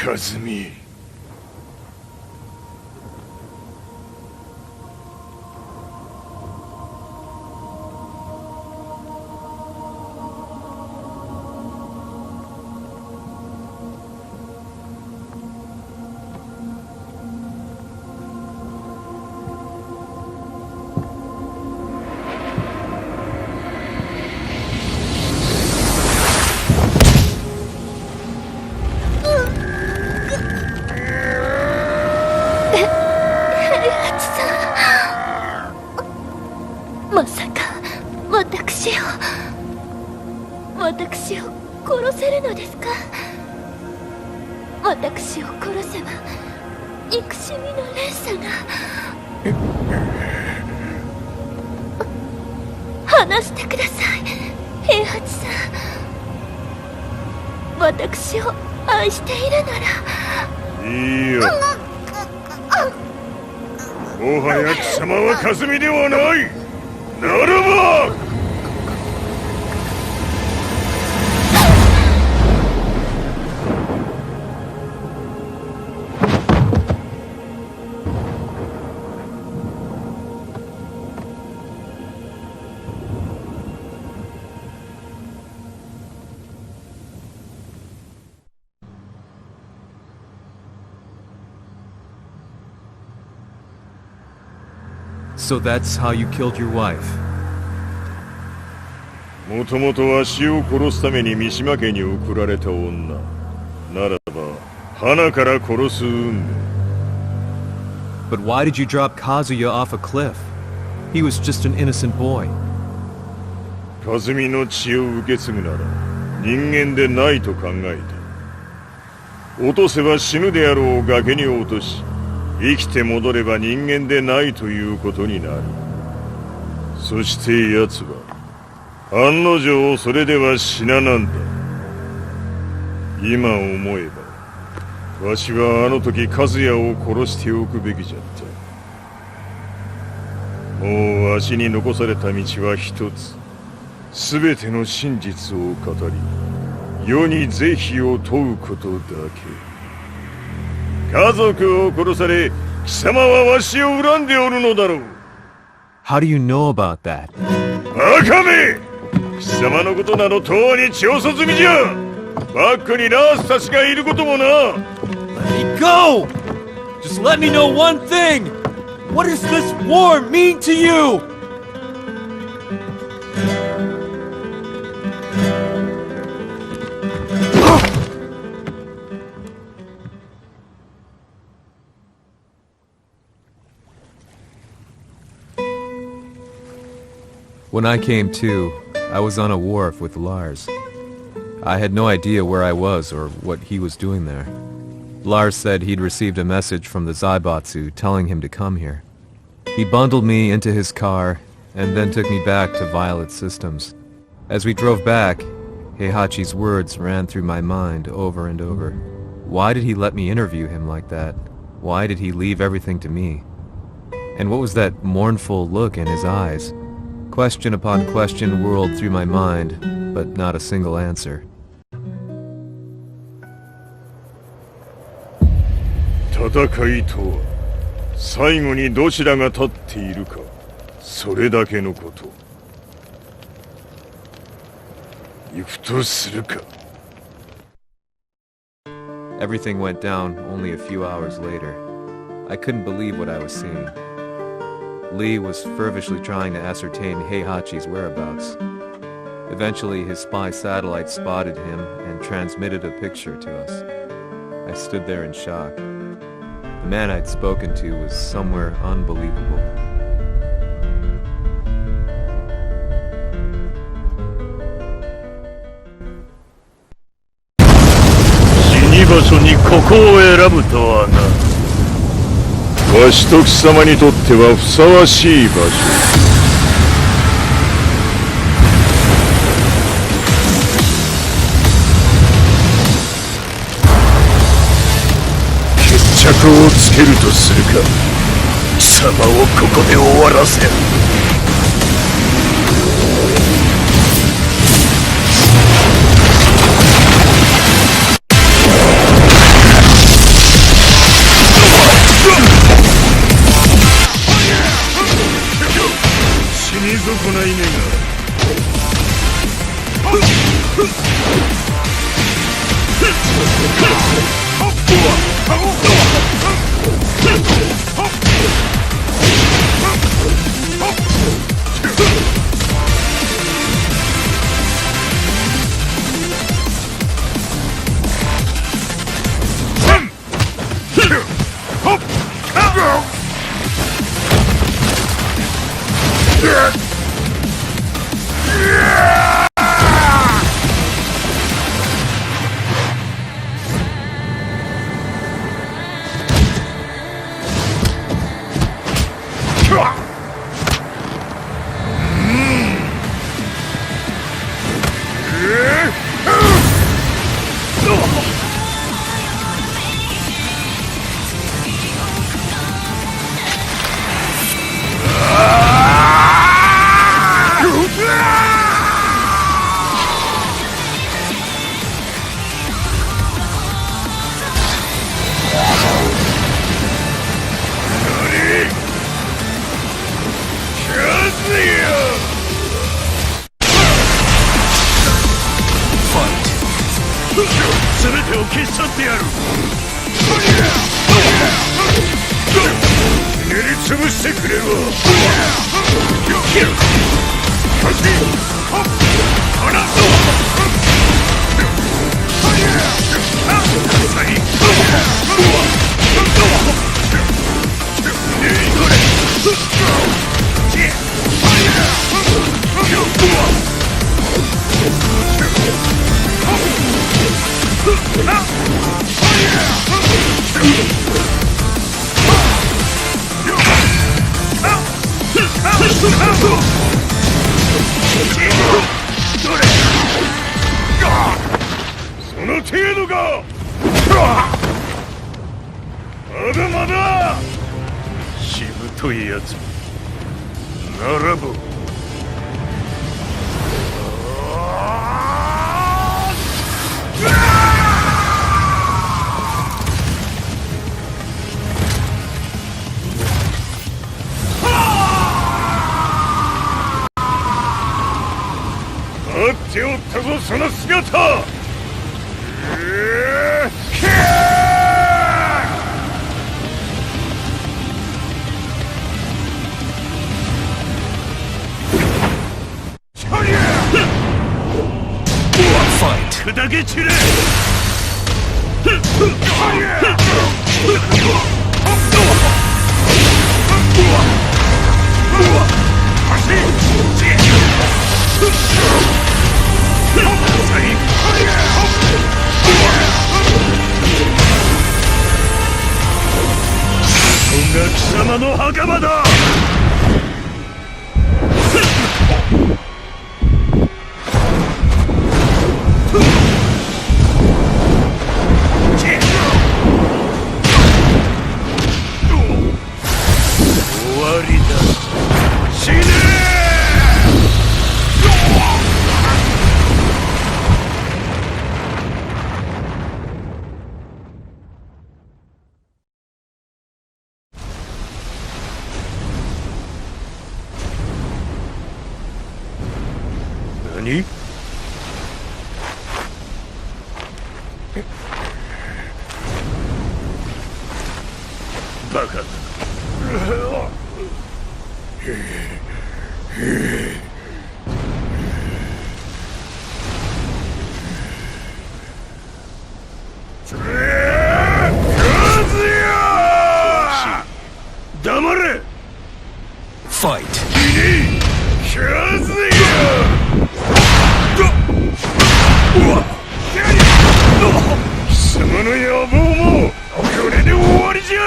和美。私を殺せるのですか？私を殺せば憎しみの連鎖が。話してください、平八さん。私を愛しているなら。いいよ。もはや貴様はかすみではない。ならばSo that's how you killed your wife? もともとわしを殺すために三島家に送られた女ならば花から殺す運命。 But why did you drop Kazuya off a cliff? He was just an innocent boy. 和美の血を受け継ぐなら人間でないと考えた。落とせば死ぬであろう崖に落とし、生きて戻れば人間でないということになる。そして奴は案の定それでは死ななんだ。今思えばわしはあの時和也を殺しておくべきじゃった。もうわしに残された道は一つ。全ての真実を語り世に是非を問うことだけ。家族を殺され貴様はわしを恨んでおるのだろう。 How do you know about that? 赤目！貴様のことなどとうに調査済みじゃ。バックにラースたちがいることもな。 Let me go! Just let me know one thing! What does this war mean to you? When I came to, I was on a wharf with Lars. I had no idea where I was or what he was doing there. Lars said he'd received a message from the Zaibatsu telling him to come here. He bundled me into his car and then took me back to Violet Systems. As we drove back, Heihachi's words ran through my mind over and over. Why did he let me interview him like that? Why did he leave everything to me? And what was that mournful look in his eyes? Question upon question whirled through my mind, but not a single answer. 戦いとは最後にどちらが立っているか、それだけのこと。行くとするか。 Everything went down only a few hours later. I couldn't believe what I was seeing. Lee was feverishly trying to ascertain Heihachi's whereabouts. Eventually, his spy satellite spotted him and transmitted a picture to us. I stood there in shock. The man I'd spoken to was somewhere unbelievable. 死に場所にここを選ぶとはな。 わしと貴様にとってはふさわしい場所。決着をつけるとするか。貴様をここで終わらせる。 死に損ないねが。全てを消し去ってやる。練り潰してくれるわ。その程度か。まだまだしぶといやつならば。待っておったぞその姿。砕け散れ。ここが貴様の墓場だ。何？バカだ。黙れ。ファイト。キャズヤ。貴様の野望もこれで終わりじゃ。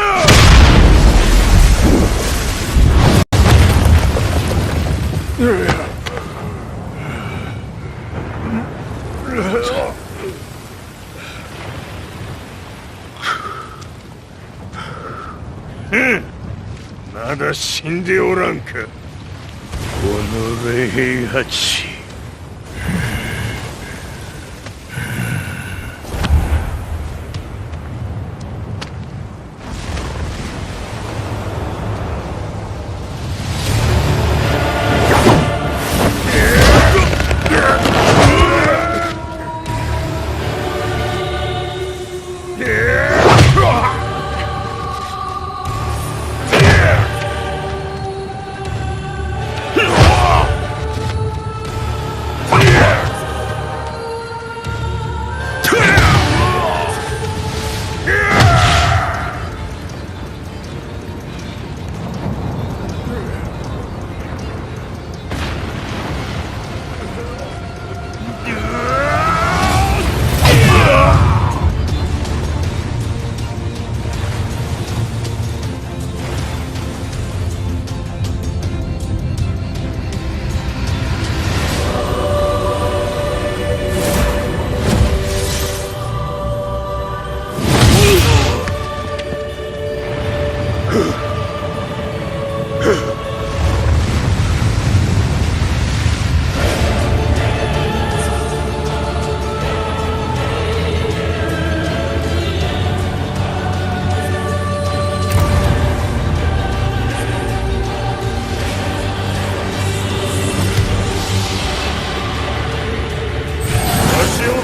まだ死んでおらんか。この平八。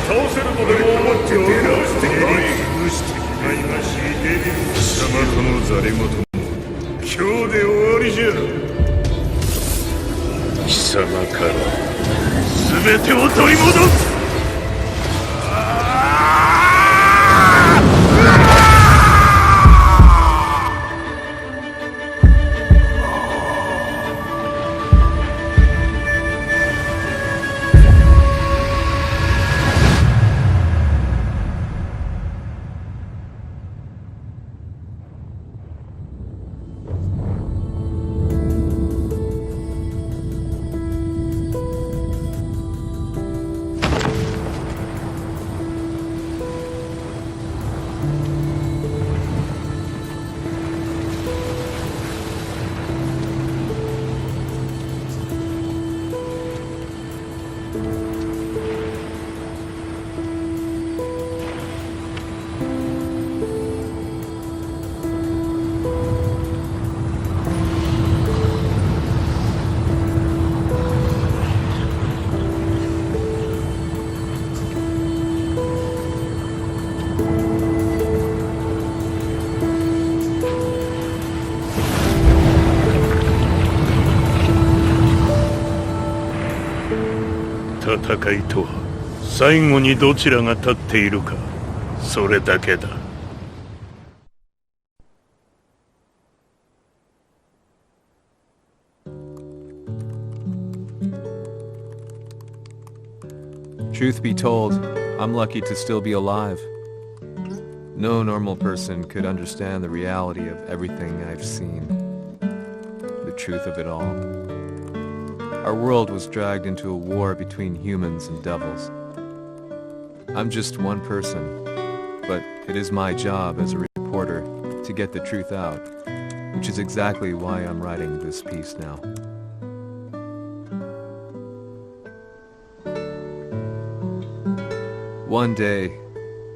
倒せるとでも思っざれ言も今日で終わりじゃ。貴様から全てを取り戻す。戦いとは最後にどちらが立っているか、それだけだ。Truth be told, I'm lucky to still be alive. No normal person could understand the reality of everything I've seen. The truth of it all. Our world was dragged into a war between humans and devils. I'm just one person, but it is my job as a reporter to get the truth out, which is exactly why I'm writing this piece now. One day,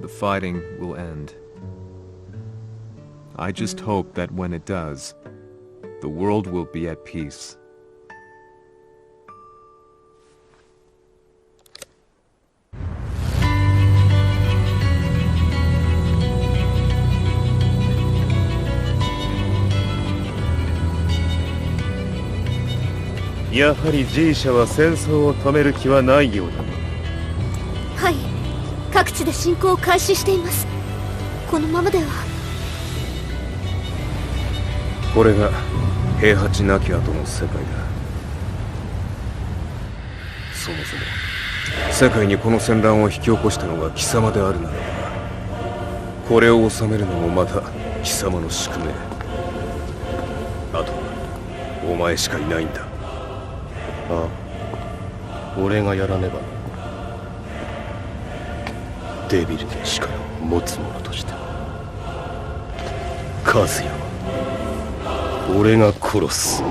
the fighting will end. I just hope that when it does, the world will be at peace. Yaはり G 社は戦争を止める気はないようだな。はい、各地で侵攻を開始しています。このままでは。これが平八なき後の世界だ。そもそも世界にこの戦乱を引き起こしたのが貴様であるならば、これを収めるのもまた貴様の宿命。あとはお前しかいないんだ。ああ、俺がやらねば。デビルの力を持つ者として和也は俺が殺す。